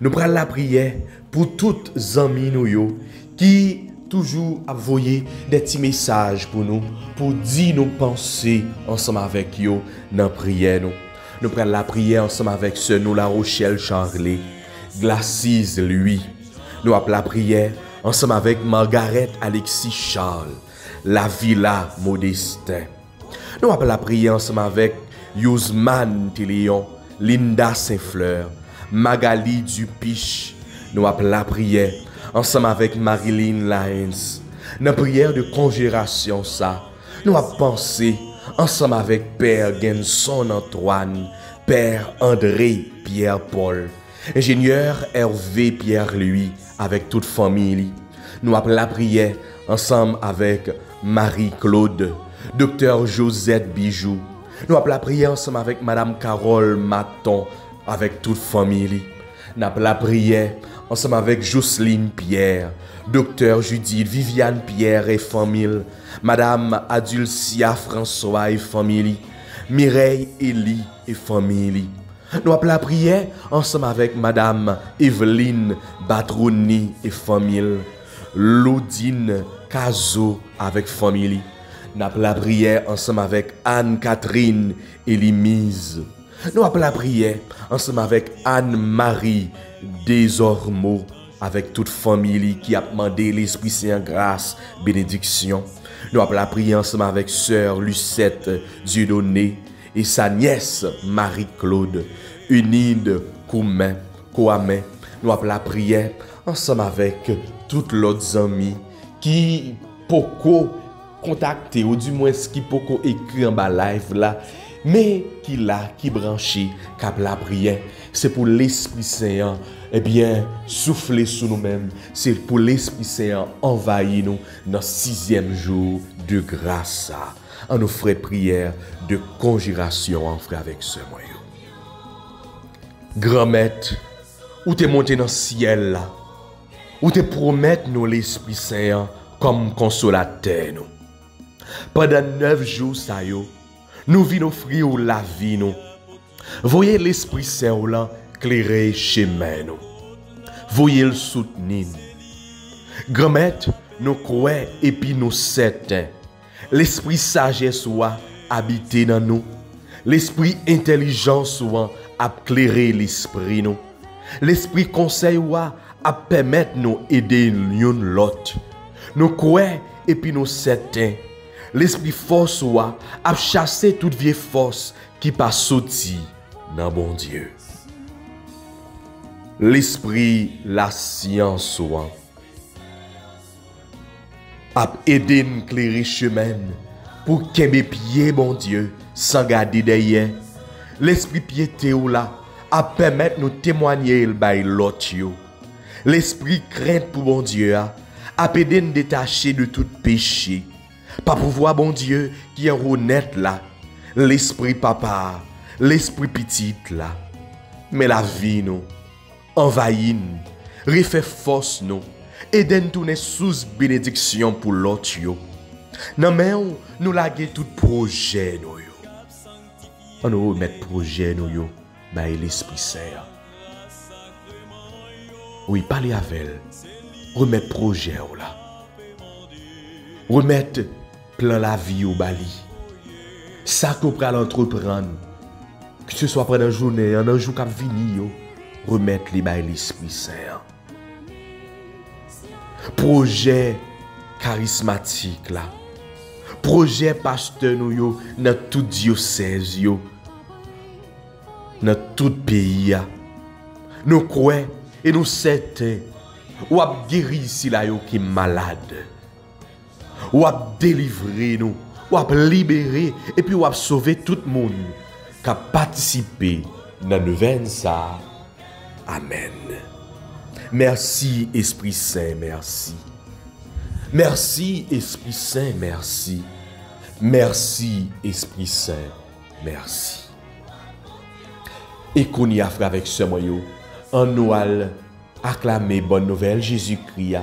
Speaker 3: Nous prenons la prière pour toutes les amis nous qui toujours envoyer des petits messages pour nous, pour dire nos pensées ensemble avec eux dans la prière. Nous prenons la prière ensemble avec ce nous La Rochelle Charlie, Glacis lui. Nous appelons la prière ensemble avec Margaret Alexis Charles, La Villa Modestin. Nous appelons la prière ensemble avec Yusman Téléon, Linda Saint-Fleur, Magali Dupiche. Nous appelons la prière ensemble avec Marilyn Lyons. Dans la prière de congération, ça, nous avons pensé ensemble avec Père Genson Antoine, Père André Pierre-Paul, ingénieur Hervé Pierre-Louis, avec toute famille. Nous appelons la prière ensemble avec Marie-Claude, Docteur Josette Bijou. Nous appelons la prière ensemble avec Madame Carole Maton, avec toute famille. Nous appelons la prière ensemble avec Jocelyne Pierre, Docteur Judith Viviane Pierre et famille, Madame Adulcia François et famille, Mireille Elie et famille. Nous appelons la prière ensemble avec Madame Evelyne Batroni et famille, Lodine Cazo avec famille. Nous appelons la prière ensemble avec Anne-Catherine Elimise. Nous appelons la prière ensemble avec Anne-Marie Desormeaux, avec toute famille qui a demandé l'Esprit Saint grâce, bénédiction. Nous appelons la prière ensemble avec Sœur Lucette Dieudonné et sa nièce Marie-Claude, Unide Koumen. Nous appelons la prière ensemble avec toutes les amis qui peuvent contacter, ou du moins qui peuvent écrire en bas live là, mais qui là, qui branché, cap la prière. C'est pour l'Esprit Saint, eh bien, souffler sur nous-mêmes. C'est pour l'Esprit Saint envahir nous dans 6e jour de grâce. On nous ferait prière de conjuration en frère avec ce moyen. Grand maître, où t'es monté dans le ciel là, où t'es promettre nous l'Esprit Saint comme consolateur nous. Pendant 9 jours ça yo, nous venons offrir la vie nous. Voyez l'Esprit Saint là clairer chemin nous. Voyez le soutenir. Grand maître, nous croyons et puis nous certains. L'esprit sagesse soit habité dans nous. L'esprit intelligence soit à clairer l'esprit nous. L'esprit conseil soit à permettre nous aider l'un l'autre. Nous croyons et puis nous certains. L'esprit force soit à chasser toute vieille force qui pas sorti dans bon Dieu. L'esprit la science soit à aider nous clairer chemin pour qu'un pied bon Dieu sans garder derrière. L'esprit piété ou là à permettre nous témoigner le bail l'autre. L'esprit crainte pour bon Dieu à aider nous détacher de tout péché. Pas pouvoir bon Dieu qui est honnête là. L'esprit papa, l'esprit petit là. Mais la vie nous envahit nous, refait force nous. Et nous tourner sous bénédiction pour l'autre. Non mais nous laguer tout projet nous. On nous remet projet nous par l'Esprit Saint. Oui, parlez avec elle. Remettre projet là. Remettre plan la vie au bali. Ça qu'on peut entreprendre. Que ce soit pendant la journée, un jour qui vient, remettre les bails l'Esprit Saint. Projet charismatique là. Projet pasteur nous yo dans tout diocèse yo. Dans tout pays ya. Nous croyons et nous certains ou a guéri ici là yo qui malade. Ou a délivrer nous, ou a libérer et puis ou a sauver tout le monde qui a participé dans le vin ça. Amen. Merci Esprit Saint, merci. Merci Esprit Saint, merci. Merci Esprit Saint, merci. Et qu'on y a fait avec ce moyen, en nous acclamer bonne nouvelle Jésus-Christ.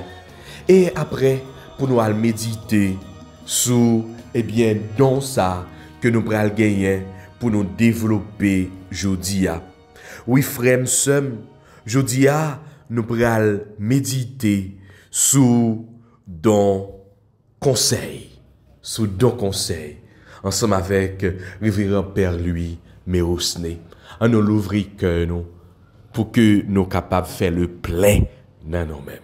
Speaker 3: Et après, pour nous méditer sur, don ça que nous pral gagner pour nous développer aujourd'hui. Oui, frère, aujourd'hui, nous pral méditer sur don conseil. Sur don conseil. Ensemble avec Révérend Père Louis Mérosné. On nous l'ouvrir cœur nous pour que nous capables de faire le plein dans nous-mêmes.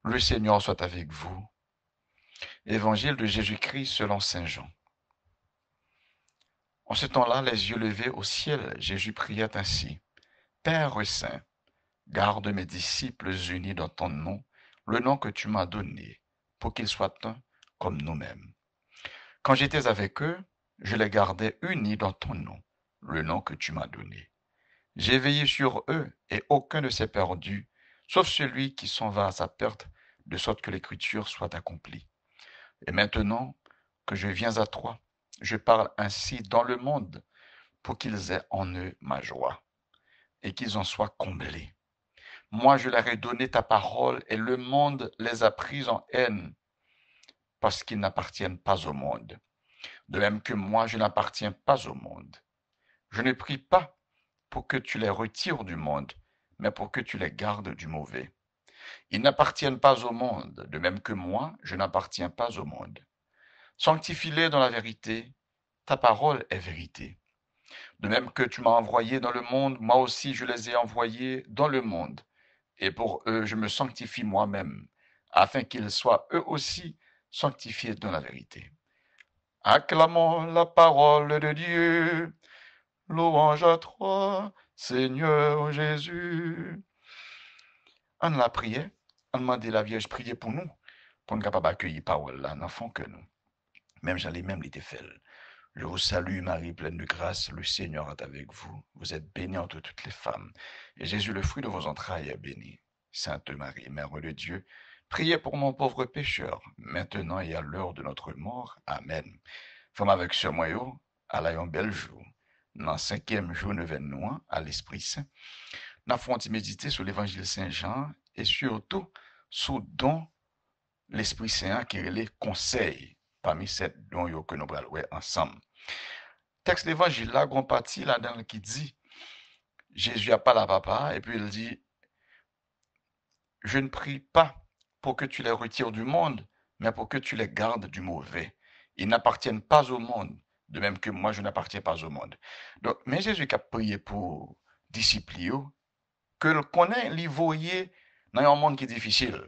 Speaker 8: Le Seigneur soit avec vous. Évangile de Jésus-Christ selon Saint Jean. En ce temps-là, les yeux levés au ciel, Jésus priait ainsi. Père saint, garde mes disciples unis dans ton nom, le nom que tu m'as donné, pour qu'ils soient un comme nous-mêmes. Quand j'étais avec eux, je les gardais unis dans ton nom, le nom que tu m'as donné. J'ai veillé sur eux et aucun ne s'est perdu, sauf celui qui s'en va à sa perte, de sorte que l'écriture soit accomplie. Et maintenant que je viens à toi, je parle ainsi dans le monde pour qu'ils aient en eux ma joie et qu'ils en soient comblés. Moi, je leur ai donné ta parole et le monde les a pris en haine parce qu'ils n'appartiennent pas au monde. De même que moi, je n'appartiens pas au monde. Je ne prie pas pour que tu les retires du monde, mais pour que tu les gardes du mauvais. Ils n'appartiennent pas au monde, de même que moi, je n'appartiens pas au monde. Sanctifie-les dans la vérité, ta parole est vérité. De même que tu m'as envoyé dans le monde, moi aussi je les ai envoyés dans le monde. Et pour eux, je me sanctifie moi-même, afin qu'ils soient eux aussi sanctifiés dans la vérité. Acclamons la parole de Dieu. Louange à toi, Seigneur Jésus. On la prié, on demandé la Vierge prier pour nous être capable d'accueillir parole là, dans fond que nous. Même j'allais même l'été fait. Je vous salue, Marie, pleine de grâce, le Seigneur est avec vous. Vous êtes bénie entre toutes les femmes. Et Jésus, le fruit de vos entrailles, est béni. Sainte Marie, Mère de Dieu, priez pour mon pauvre pécheur, maintenant et à l'heure de notre mort. Amen. Femme avec ce moyen, à la bel jour. Dans le 5e jour de nous à l'Esprit Saint, nous avons méditer sur l'Évangile Saint-Jean et surtout sur don l'Esprit Saint qui est les conseils parmi ces dons que nous allons ensemble. Texte l'Évangile là, grand partie là-dedans qui dit Jésus a pas la papa et puis il dit je ne prie pas pour que tu les retires du monde, mais pour que tu les gardes du mauvais. Ils n'appartiennent pas au monde. De même que moi, je n'appartiens pas au monde. Donc, mais Jésus qui a prié pour disciples, que le connaît, il voyait dans un monde qui est difficile.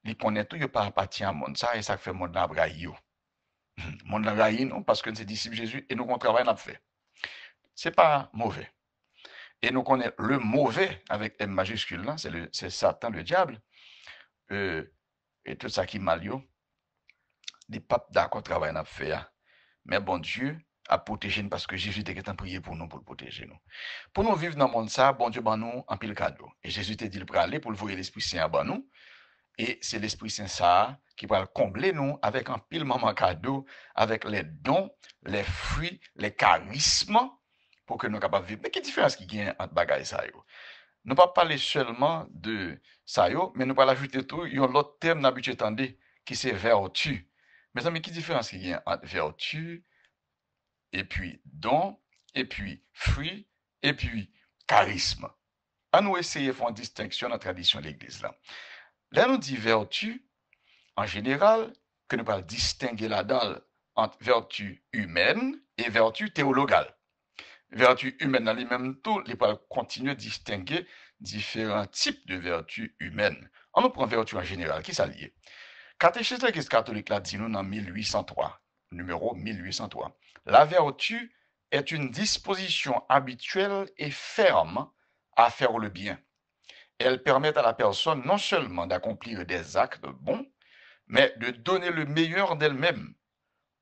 Speaker 8: Il connaît tout, il pas appartient au monde. Ça, et ça fait le monde d'Abraï. Le monde d'Abraï, non, parce que c'est disciples Jésus et nous, on travaille, on a fait. C'est pas mauvais. Et nous connaissons le mauvais, avec M majuscule, là, c'est Satan, le diable, et tout ça qui est mal, les papes d'accord travaillent, on a fait. Mais bon Dieu a protégé nous parce que Jésus était en prier pour nous, pour le protéger nous. Pour nous vivre dans le monde ça, bon Dieu ban nous en pile cadeau. Et Jésus t'a dit le aller pour le voir l'Esprit Saint à nous. Et c'est l'Esprit Saint ça qui va combler nous avec un pile moment cadeau, avec les dons, les fruits, les charismes, pour que nous soyons capables de vivre. Mais quelle différence qui y a entre bagaille ça yo? Nous pas parler seulement de ça yo, mais nous pas ajouter tout, il y a l'autre terme d'habitude entendre qui c'est vertu. Mes amis, quelle différence qui y a entre vertu et puis don, et puis fruit, et puis charisme? À nous essayer de faire une distinction dans la tradition de l'Église là. Là, nous dit vertu, en général, que nous allons distinguer là-dedans entre vertu humaine et vertu théologale. Vertu humaine, dans les mêmes temps, les va continuer à distinguer différents types de vertus humaines. On nous prend vertu en général, qui ça lié? Catéchisme de l'Église catholique l'a dit nous dans 1803, numéro 1803. La vertu est une disposition habituelle et ferme à faire le bien. Elles permettent à la personne non seulement d'accomplir des actes bons, mais de donner le meilleur d'elle-même.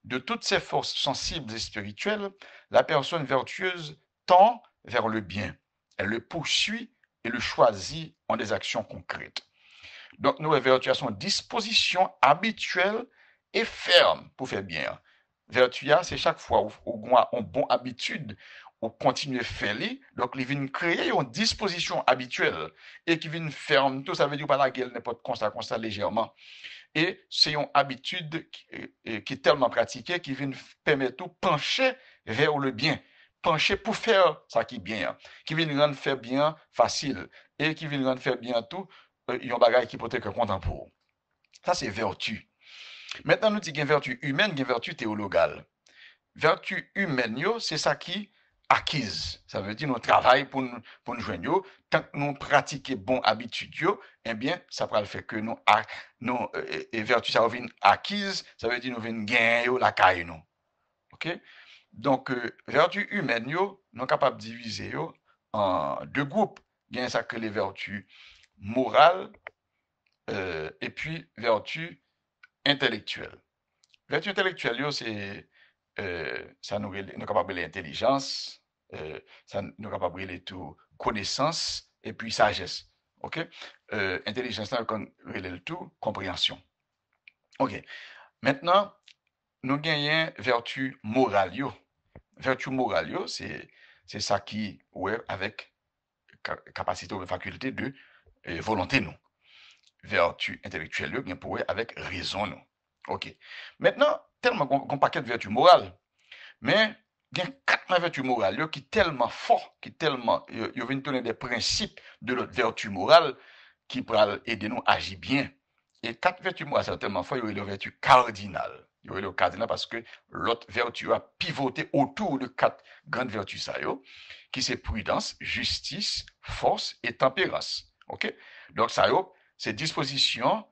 Speaker 8: De toutes ses forces sensibles et spirituelles, la personne vertueuse tend vers le bien. Elle le poursuit et le choisit en des actions concrètes. Donc, nos vertus sont disposition habituelle et ferme pour faire bien. Vertu, c'est chaque fois où on a une bonne habitude, ou continuer à faire, donc ils viennent créer une disposition habituelle et qui viennent ferme, tout ça veut dire pas la gueule n'importe constat légèrement. Et c'est une habitude qui est tellement pratiquée qui vient permettre de pencher vers le bien, pencher pour faire ça qui est bien, qui vient rendre faire bien facile et qui vient rendre faire bien tout, il y a un bagage qui peut être content pour. Ça c'est vertu. Maintenant nous disons qu'il y a une vertu humaine, il y a une vertu théologale. Vertu humaine, c'est ça qui acquise. Ça veut dire nous travaillons pour nous joindre. Tant que nous pratiquons bonne habitude, eh bien, ça va le faire que nous vertu ça vient acquise, ça veut dire nous venons gagner la caille nous. OK? Donc vertu humaine nous sommes capables de diviser en deux groupes. Il y a ça que les vertus morales et puis vertus intellectuelles. Vertu intellectuelle c'est ça nous est capable de l'intelligence, ça nous est capable de tout connaissance et puis sagesse. OK? Intelligence, nous le tout compréhension. OK. Maintenant, nous gagnons vertu morale. Vertu morale, c'est ça qui, ouais, avec capacité ou faculté de volonté, nous. Vertu intellectuelle, bien pour avec raison, nous. OK. Maintenant, tellement qu'on paquet de vertu morale, mais il y a 4 vertus morales qui sont tellement forts, qui tellement, ils viennent donner des principes de notre vertu morale qui pourraient aider nous à agir bien. Et 4 vertus morales sont tellement fortes, il y a les vertus cardinales. Il y a le cardinal parce que l'autre vertu a pivoté autour de 4 grandes vertus, qui sont prudence, justice, force et tempérance. OK? Donc, ça, c'est disposition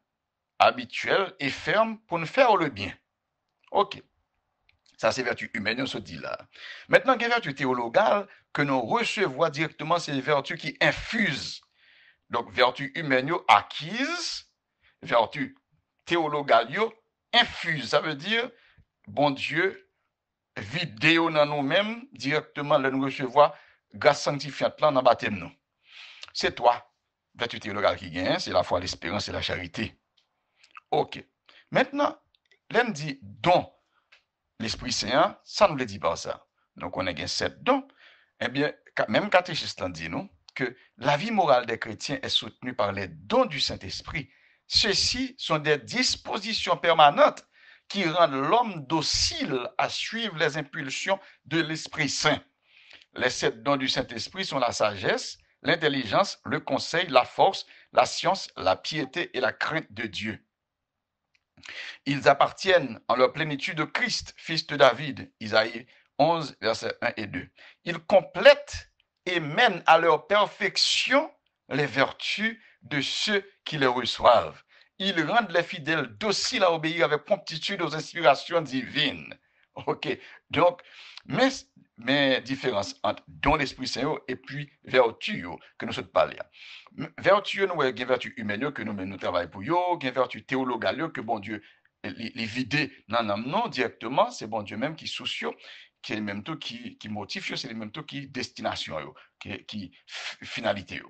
Speaker 8: habituelle et ferme pour nous faire le bien. OK. Ça, c'est vertu humaine, on se dit là. Maintenant, il y a vertu théologale que nous recevons directement, c'est les vertus qui infusent. Donc, vertu humaine acquise, vertu théologale infuse. Ça veut dire, bon Dieu, vidéo dans nous-mêmes, directement, là, nous recevons grâce sanctifiante là, dans le baptême nous. C'est toi, vertu théologale qui gagne, c'est la foi, l'espérance et la charité. OK. Maintenant, l'un dit don. L'Esprit Saint, ça nous le dit pas ça. Donc, on a 7 dons. Eh bien, même catéchisme dit nous que la vie morale des chrétiens est soutenue par les dons du Saint-Esprit. Ceux-ci sont des dispositions permanentes qui rendent l'homme docile à suivre les impulsions de l'Esprit Saint. Les 7 dons du Saint-Esprit sont la sagesse, l'intelligence, le conseil, la force, la science, la piété et la crainte de Dieu. Ils appartiennent en leur plénitude au Christ, fils de David, Isaïe 11, versets 1 et 2. Ils complètent et mènent à leur perfection les vertus de ceux qui les reçoivent. Ils rendent les fidèles dociles à obéir avec promptitude aux inspirations divines. OK. Donc, mais différence entre don l'Esprit Saint et puis vertu que nous sommes parlé. Vertu, nous avons vertu humaine que nous travaillons pour yo, une vertu théologale que bon Dieu les vider non directement, c'est bon Dieu même qui soucie, qui est le même tout qui motive, c'est le même tout qui destination, qui finalité.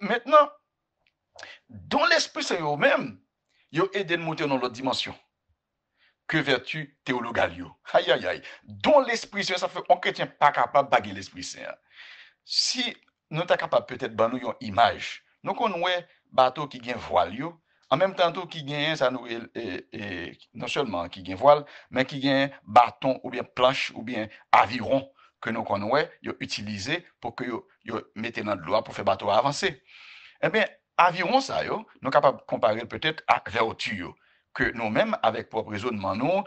Speaker 8: Maintenant, Dont l'Esprit Saint eux-mêmes, ils ont aidé de monter dans l'autre dimension. Que vertu théologale yo. Aïe, aïe, aïe. Dont l'Esprit Saint, ça fait un chrétien pas capable de baguer l'Esprit Saint. Si nous sommes capables peut-être de nous une image, nous connaissons bateau qui gagne voile yo, en même temps qui gagne ça nous non seulement qui gagne voile, mais qui gagne bâton ou bien planche ou bien aviron que nous connaissons yo utilisé pour que yo mettez dans de l'eau pour faire bateau avancer. Eh bien, aviron ça yo, nous capables de comparer peut-être à vertu yo, que nous-mêmes avec propre raisonnement nous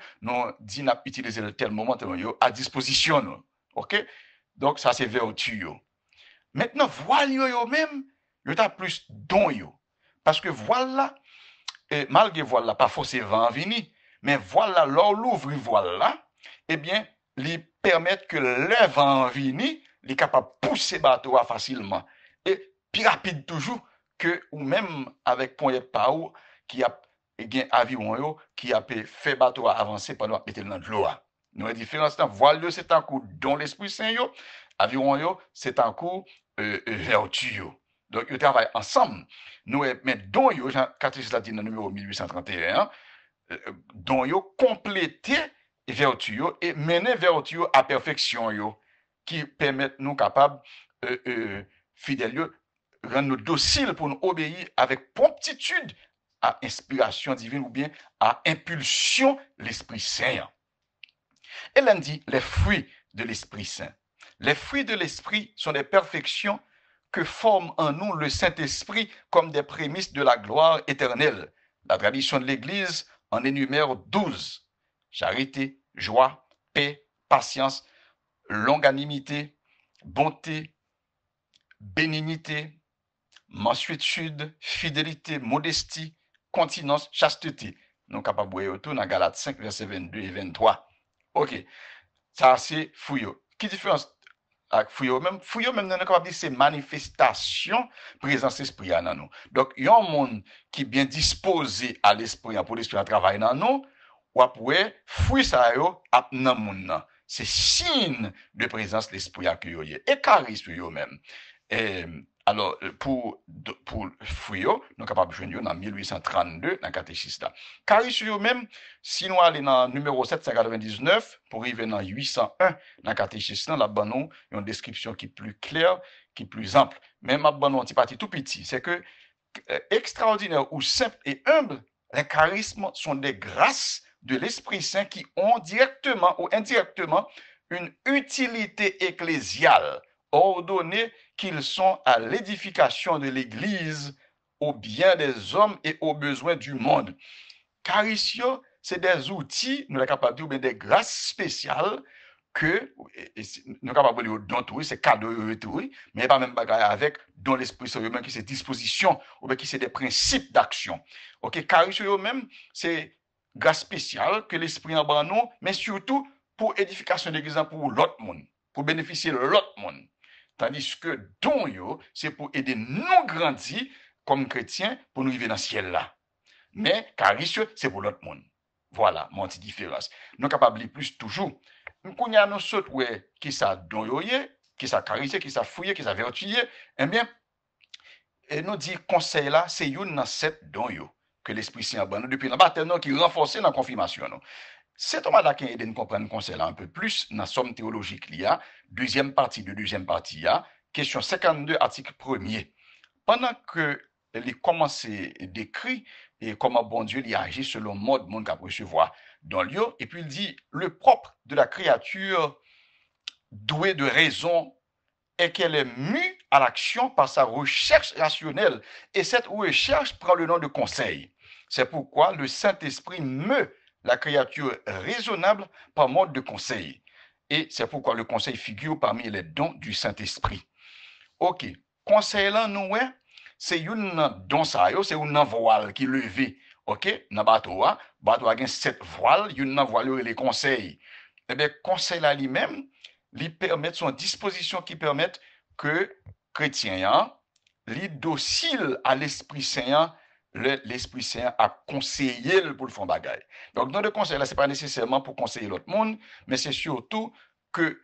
Speaker 8: dit n'a utiliser le tel moment yo à disposition nous. OK? Donc ça c'est vertu yo. Maintenant, voile yo même, yo ta plus don yo. Parce que voile là, malgré voile là, pas forcément vent vini, mais voile là, lors l'ouvrir voile là, eh bien, lui permettre que le vent vini, il est capable de pousser bateau facilement. Et plus rapide toujours que, ou même avec point pas ou, qui a, avion yo, qui a fait bateau avancer pendant mettre dans l'eau. Nous la différence, voile c'est un coup don l'Esprit Saint yo, avion yo, c'est un coup vertu yo. Donc, ils travaillent ensemble. Nous, mais dont yo, Jean Catéchisme latin numéro 1831, dont yo compléter vertu yo et mener vertu yo à perfection yo, qui permettent nous capables, fidèles yo, rendre nous dociles pour nous obéir avec promptitude à inspiration divine ou bien à impulsion l'Esprit Saint. Et là, on dit les fruits de l'Esprit Saint. Les fruits de l'Esprit sont des perfections que forme en nous le Saint-Esprit comme des prémices de la gloire éternelle. La tradition de l'Église en énumère 12. Charité, joie, paix, patience, longanimité, bonté, bénignité, mansuétude, fidélité, modestie, continence, chasteté. Nous sommes capables de voir tout dans Galates 5, versets 22 et 23. OK. Ça, c'est fouillot. Qui différence avec fouillot même? Fouillot même, nous sommes capables de dire c'est manifestation présence esprit dans nous. Donc, il y a un monde qui est bien disposé à l'esprit, pour l'esprit à travailler dans nous, ou après, fouille ça yo, ap nan moun nan. C'est signe de présence de l'esprit à yo yé. Et charisme yo même. Alors, pour fouillot, nous sommes capables de jouer dans 1832, dans le catéchisme. Charisme yo même, si nous allons dans numéro 799, pour arriver dans 801, dans le catéchisme, là, ben nous, il y a une description qui est plus claire, qui est plus ample. Même ben nous, un petit parti tout petit, c'est que, extraordinaire ou simple et humble, les charismes sont des grâces de l'Esprit Saint qui ont directement ou indirectement une utilité ecclésiale, ordonnée qu'ils sont à l'édification de l'Église, au bien des hommes et aux besoins du monde. Charisme, c'est des outils, nous sommes capables de dire, des grâces spéciales que, nous sommes capables de dire, dont oui, c'est cadeau, oui, mais pas même bagaille avec, dont l'Esprit Saint même qui c'est disposition, ou bien qui c'est des principes d'action. OK, charisme même, c'est grâce spéciale que l'Esprit en bas nous, mais surtout pour édification de l'Église pour l'autre monde, pour bénéficier de l'autre monde. Tandis que don yo, c'est pour aider nous grandir comme chrétiens pour nous vivre dans le ciel là. Mais charisme, c'est pour l'autre monde. Voilà, mon petit différence. Nous sommes capables de plus toujours. Nous connaissons nous autres, ouais, qui ça don yo yé, qui ça charisme, qui ça fouillé, qui ça vertu yé. Eh bien, et nous dit conseil là, c'est une dans cette don yo que l'Esprit Saint a banni depuis la bataille qui renforcé dans la confirmation. C'est Thomas d'Aquin aide nous comprendre conseil là un peu plus dans somme théologique là, deuxième partie, question 52 article 1er. Pendant que il commence d'écrire et comment bon Dieu il agit selon le mode monde qu'a recevoir dans lieu et puis il dit le propre de la créature douée de raison est qu'elle est mue à l'action par sa recherche rationnelle et cette recherche prend le nom de conseil. C'est pourquoi le Saint-Esprit meut la créature raisonnable par mode de conseil. Et c'est pourquoi le conseil figure parmi les dons du Saint-Esprit. OK. Conseil là, nous, c'est une don ça, c'est une voile qui levée. OK? Dans bateau a 7 voiles, une voile les conseils. Eh bien, conseil là lui-même, lui permet son disposition qui permettent que chrétien, lui docile à l'Esprit Saint, l'Esprit Saint a conseillé pour le fond bagaille. Donc, dans le conseil, là, ce n'est pas nécessairement pour conseiller l'autre monde, mais c'est surtout que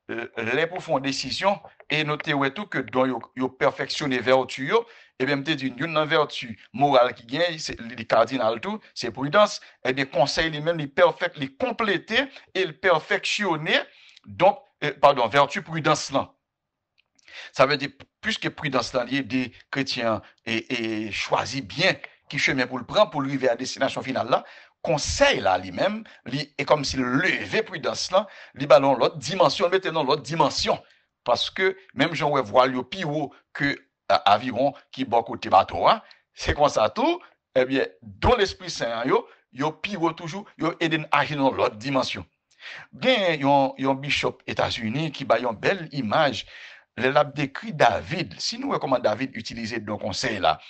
Speaker 8: les profondes décisions et noter ouais tout que dans yo perfectionner vertu yo et bien me dit une vertu morale qui gagne c'est les cardinal tout c'est prudence et bien conseil lui-même les compléter et le perfectionner donc vertu prudence là ça veut dire plus que prudence là lié des chrétiens et choisit bien qui chemin pour le prendre pour arriver à destination finale là conseil là lui-même est comme s'il levait prudence là li ballon l'autre dimension mettez dans l'autre dimension parce que même Jean ouais voir le plus haut que aviron qui bon côté bateau hein, c'est comme ça tout eh bien dans l'Esprit Saint yo plus haut toujours yo aider agir dans l'autre dimension bien yon bishop États-Unis qui ba yon belle image le l'a décrit David si nous comment David utilisait dans conseil là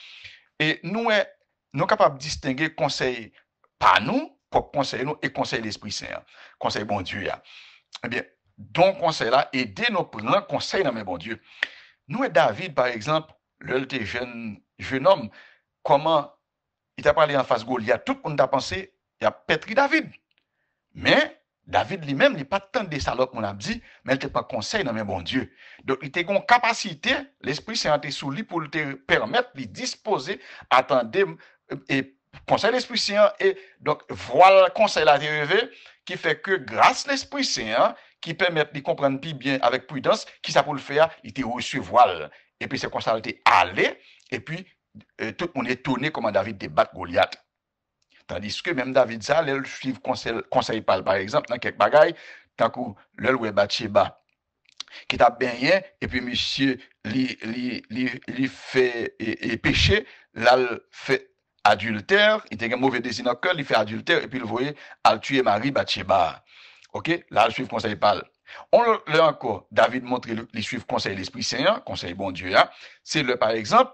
Speaker 8: et nous capables de distinguer conseil pas nous, propre conseil nous et conseil l'Esprit Saint. Conseil bon Dieu. Eh bien, donc conseil là, aider nous prendre conseil dans mes bon Dieu. Nous et David, par exemple, le jeune homme, comment il t'a parlé en face Goliath, tout le monde a pensé, il a pétri David. Mais David lui-même, il n'est pas tant des salopes, mon a dit, mais il n'était pas conseil dans mes bon Dieu. Donc, il était une capacité, l'Esprit Saint était sous lui pour te permettre de disposer, attendre et conseil l'Esprit Saint et donc voilà le conseil là arrivé qui fait que grâce l'Esprit Saint qui permet de comprendre plus bien avec prudence qui ça pour le faire il était recevoir et puis c'est comme ça il était allé et puis tout le monde est étonné comment David débat Goliath tandis que même David ça il suit conseil par exemple dans quelques bagailles tant que le loué Bathsheba qui t'a bien et puis monsieur li fait et péché là fait adultère, il était un mauvais désir dans le cœur, il fait adultère, et puis il voyait à tuer Marie Bathsheba. Ok? Là, le suivre conseil parle. On le encore, David montre les suivre conseil l'Esprit Saint, conseil bon Dieu, hein. C'est le, par exemple,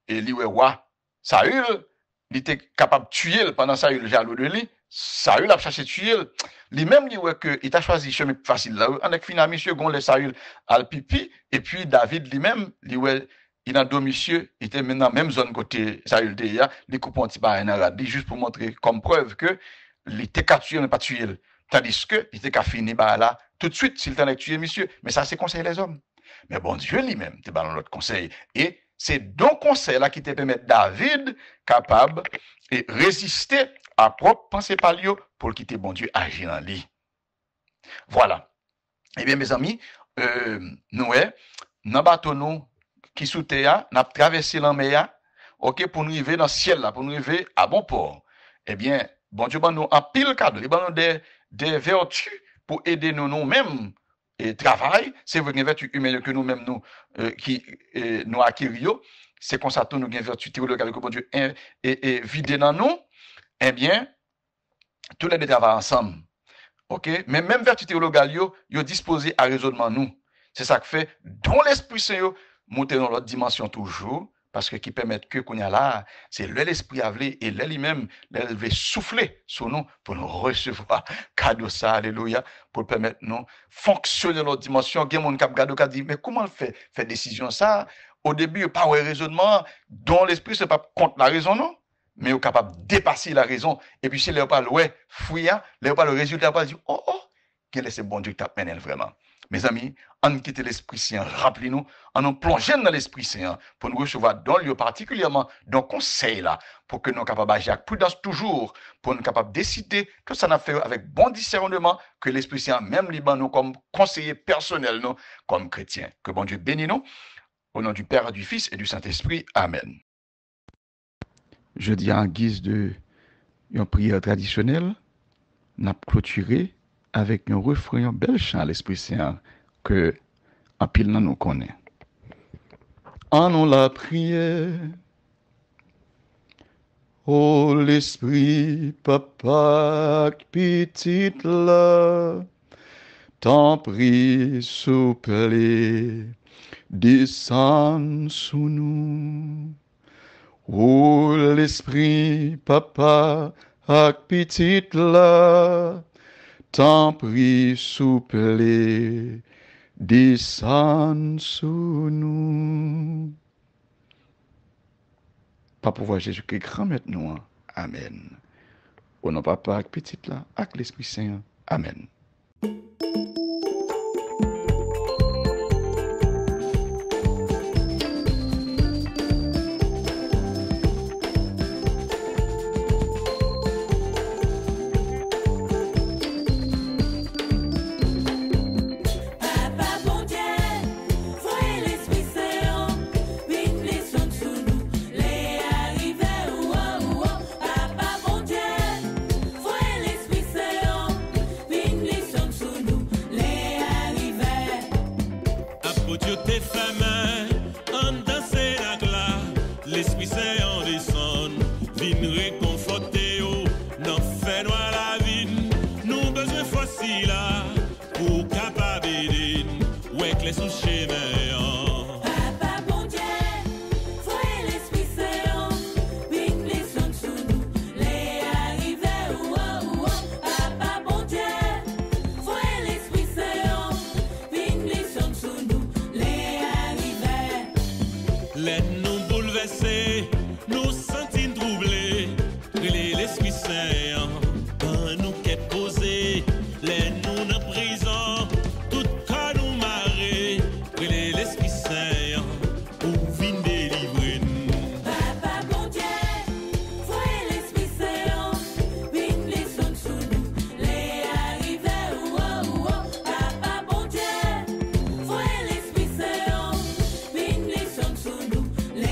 Speaker 8: et lui, roi, Saül, il était capable de tuer pendant Saül, jaloux de lui. Saül a cherché de tuer. Lui-même, il t'a choisi le chemin facile là. On a fini, monsieur, gon le Saül al pipi, et puis David lui-même, il a deux monsieur, il était maintenant même zone côté Saül déjà, les coupe un petit peu en arabe, juste pour montrer comme preuve que il était qu'à tuer, mais pas tuer. Tandis que, il était qu'à finir par là, tout de suite, s'il t'en tué, monsieur. Mais ça, c'est conseil les hommes. Mais bon Dieu lui-même, t'es dans l'autre conseil. Et c'est donc conseil là qui te permet David capable de résister à propre pensée par lui pour quitter bon Dieu agir en lui. Voilà. Eh bien, mes amis, nous, dans bateau nous, qui sous terre, n'a traversé la mer, ok, pour nous arriver dans le ciel là, pour nous arriver à bon port. Eh bien, bon Dieu, nous en pile cadeau, il nous des vertus pour aider nous-mêmes et travail. C'est vrai une vertu humaine que nous-mêmes qui nous acquérions. C'est comme ça que nous avons une vertu théologale que bon Dieu est vidé dans nous. Eh bien, tous les deux travaillent ensemble. Ok, mais même vertu théologale, yo disposé à raisonnement nous. C'est ça que fait, dans l'Esprit Saint, monter dans l'autre dimension toujours, parce que qui permet que qu'on y a là, c'est l'Esprit avalé et lui-même, veut souffler sur nous pour nous recevoir cadeau ça, alléluia, pour permettre nous fonctionner dans l'autre dimension. Il y a mon cap gado qui dit, mais comment fait décision ça? Au début, pas un raisonnement, dont l'Esprit c'est pas contre la raison, non? Mais est capable de dépasser la raison. Et puis si les pas ouais, fouilla, les pas le résultat pas dit, oh, quel est ce bon Dieu qui t'a mené vraiment? Mes amis, on quitte l'Esprit Saint, rappelez-nous, on nous plongeons dans l'Esprit Saint pour nous recevoir dans le lieu particulièrement dans le conseil là, pour que nous soyons capables d'agir avec prudence toujours, pour nous capables de décider que ça n'a fait avec bon discernement, que l'Esprit Saint, même liban nous comme conseiller personnel, nous, comme chrétiens. Que bon Dieu bénisse nous, au nom du Père, du Fils et du Saint-Esprit. Amen. Je dis en guise de une prière traditionnelle, nous avons clôturé avec un refrain, un bel chant à l'Esprit Saint que en pile nous connaît. En nous la prière, oh l'Esprit papa petite là, t'en prie souple, descend sous nous. Oh l'Esprit papa petite là, t'en prie souple, descend sous nous. Pas pouvoir Jésus-Christ grand maintenant. Amen. Au nom papa petite là, avec l'Esprit Saint. Amen.
Speaker 2: fait main, en danser la glace, l'Esprit Saint en descend, vin réconforter, n'en fait noir la vie, nous besoin facile là, pour capable aider, ouais que les sous chemin. Nous sentons troublés, l'Esprit Saint, quand nous qu'est posé, les nous en prison, tout cas nous marrer, l'Esprit Saint, pour venir délivrer nous.
Speaker 7: Papa bon Dieu, voyez l'Esprit Saint, viens descendre sur nous, les arriver, Papa bon Dieu, voyez l'Esprit Saint, viens descendre sur nous, les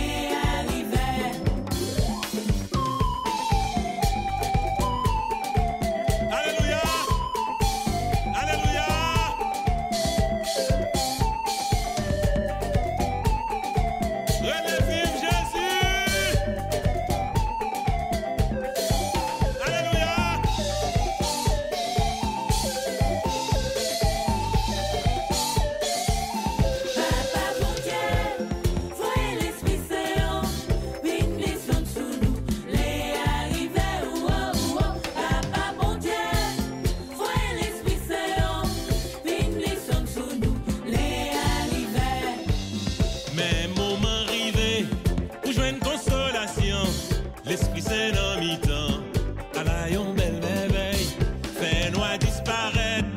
Speaker 2: l'Esprit Saint dans mi-temps, à la yon belle merveille, fait noir disparaître,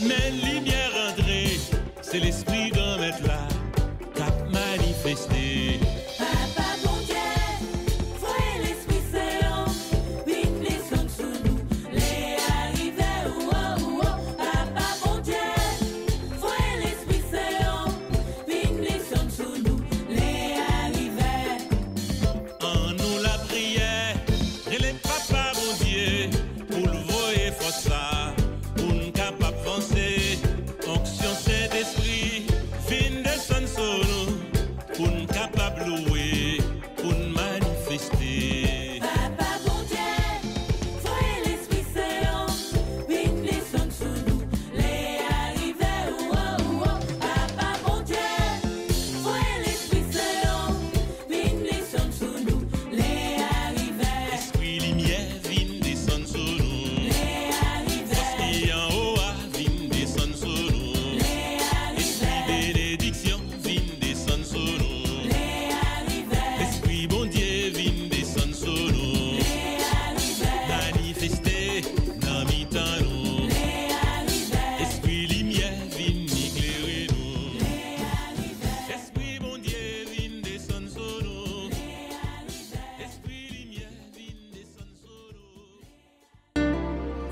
Speaker 2: mais lumière entrée, c'est l'Esprit grand maître là, cap manifesté.
Speaker 7: Papa bon Dieu, voyez l'Esprit Saint, viens descendre sur nous, les arriver, Papa bon Dieu, voyez l'Esprit Saint, viens descendre sur nous, les arriver.
Speaker 2: En nous la prière, et les papas bon Dieu, pour le voyer force ça, pour nous capable avancer, onction Saint-Esprit, fin descendre sur nous, pour nous capable louer, pour nous manifester.
Speaker 7: Papa bon Dieu, voyez l'Esprit Saint, viens descendre sur nous, les arriver, Papa bon Dieu, voyez l'Esprit Saint, viens descendre sur nous, les arriver.
Speaker 2: Esprit lumière, vin descendre sur nous.
Speaker 7: Les arriver.
Speaker 2: Esprit en haut, vin descendre sur nous.
Speaker 7: Les
Speaker 2: Esprit
Speaker 7: arriver.
Speaker 2: bénédiction, vin descendre sur nous.
Speaker 7: Les arriver.
Speaker 2: Esprit bon Dieu, vin descendre sur nous.
Speaker 7: Les arriver.
Speaker 2: Manifester dans mi-temps nous.
Speaker 7: Les arriver.
Speaker 2: Esprit lumière, vin éclairer nous.
Speaker 7: Les arriver.
Speaker 2: Esprit bon Dieu, vin descendre sur nous.
Speaker 7: Les arriver.
Speaker 2: Esprit lumière, vin descendre sur nous.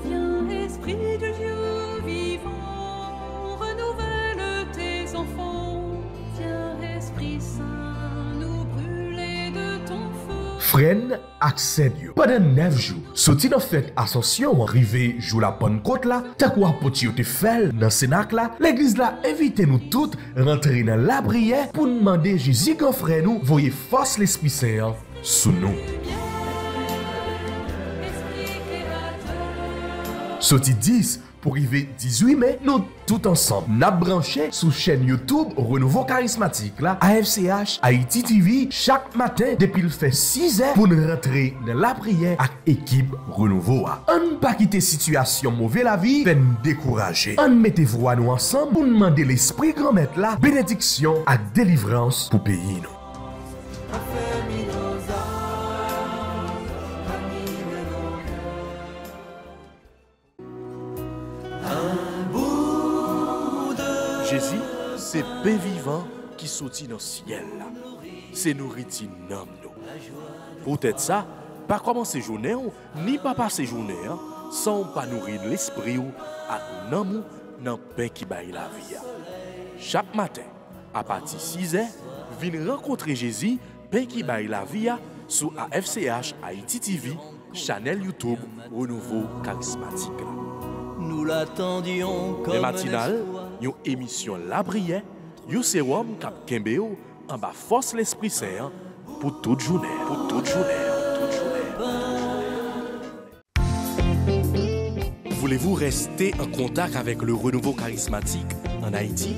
Speaker 9: Viens, Esprit de Dieu vivant, renouvelle tes enfants. Viens, Esprit Saint, nous brûler de ton feu.
Speaker 3: Fren accède yo. Pendant 9 jours, sorti dans fête Ascension, arrivé jour la Pentecôte là, tak ou apoti yo te fait dans Sénac là, l'église là invite nous toutes rentrer dans la prière pour demander Jésus grand frère nous voyez force l'Esprit Saint sous nous.
Speaker 9: Esprit créateur.
Speaker 3: Sorti 10 pour arriver 18 mai, nous tout ensemble n'a branché sous chaîne YouTube Renouveau Charismatique là, AFCH, Haïti TV, chaque matin depuis le fait 6 heures pour nous rentrer dans la prière avec équipe Renouveau. On pas quitter situation mauvaise la vie, fait nous décourager. On mettez voix nous ensemble pour demander l'Esprit grand maître là, bénédiction et délivrance pour pays nous.
Speaker 10: Jésus, c'est pain vivant qui sortit dans le ciel. C'est nourriture dans nous. Peut-être ça, pas commencer journée ni pas passer journée sans pas nourrir l'esprit ou à l'amour dans le pain qui baille la vie. Chaque matin, à partir de 6 heures, venez rencontrer Jésus, pain qui baille la vie sur AFCH Haïti TV, channel YouTube Renouveau Charismatique.
Speaker 11: Nous l'attendions comme
Speaker 10: Les matinales, une émission La Prière, Yo sérum k'ap kembe yo en bas force l'Esprit Saint pour toute journée, pour toute journée, toute journée. Voulez-vous rester en contact avec le renouveau charismatique en Haïti?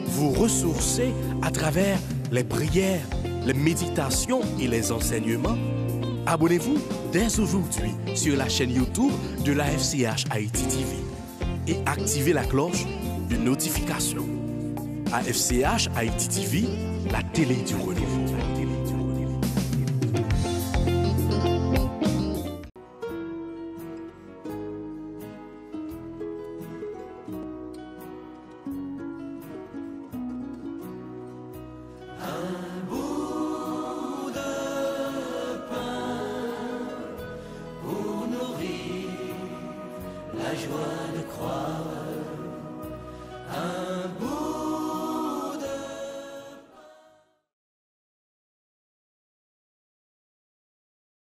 Speaker 10: Vous ressourcer à travers les prières, les méditations et les enseignements? Abonnez-vous dès aujourd'hui sur la chaîne YouTube de la FCH Haïti TV et activez la cloche de notification. AFCH Haïti TV, la télé du renouveau.
Speaker 7: La joie de croire, un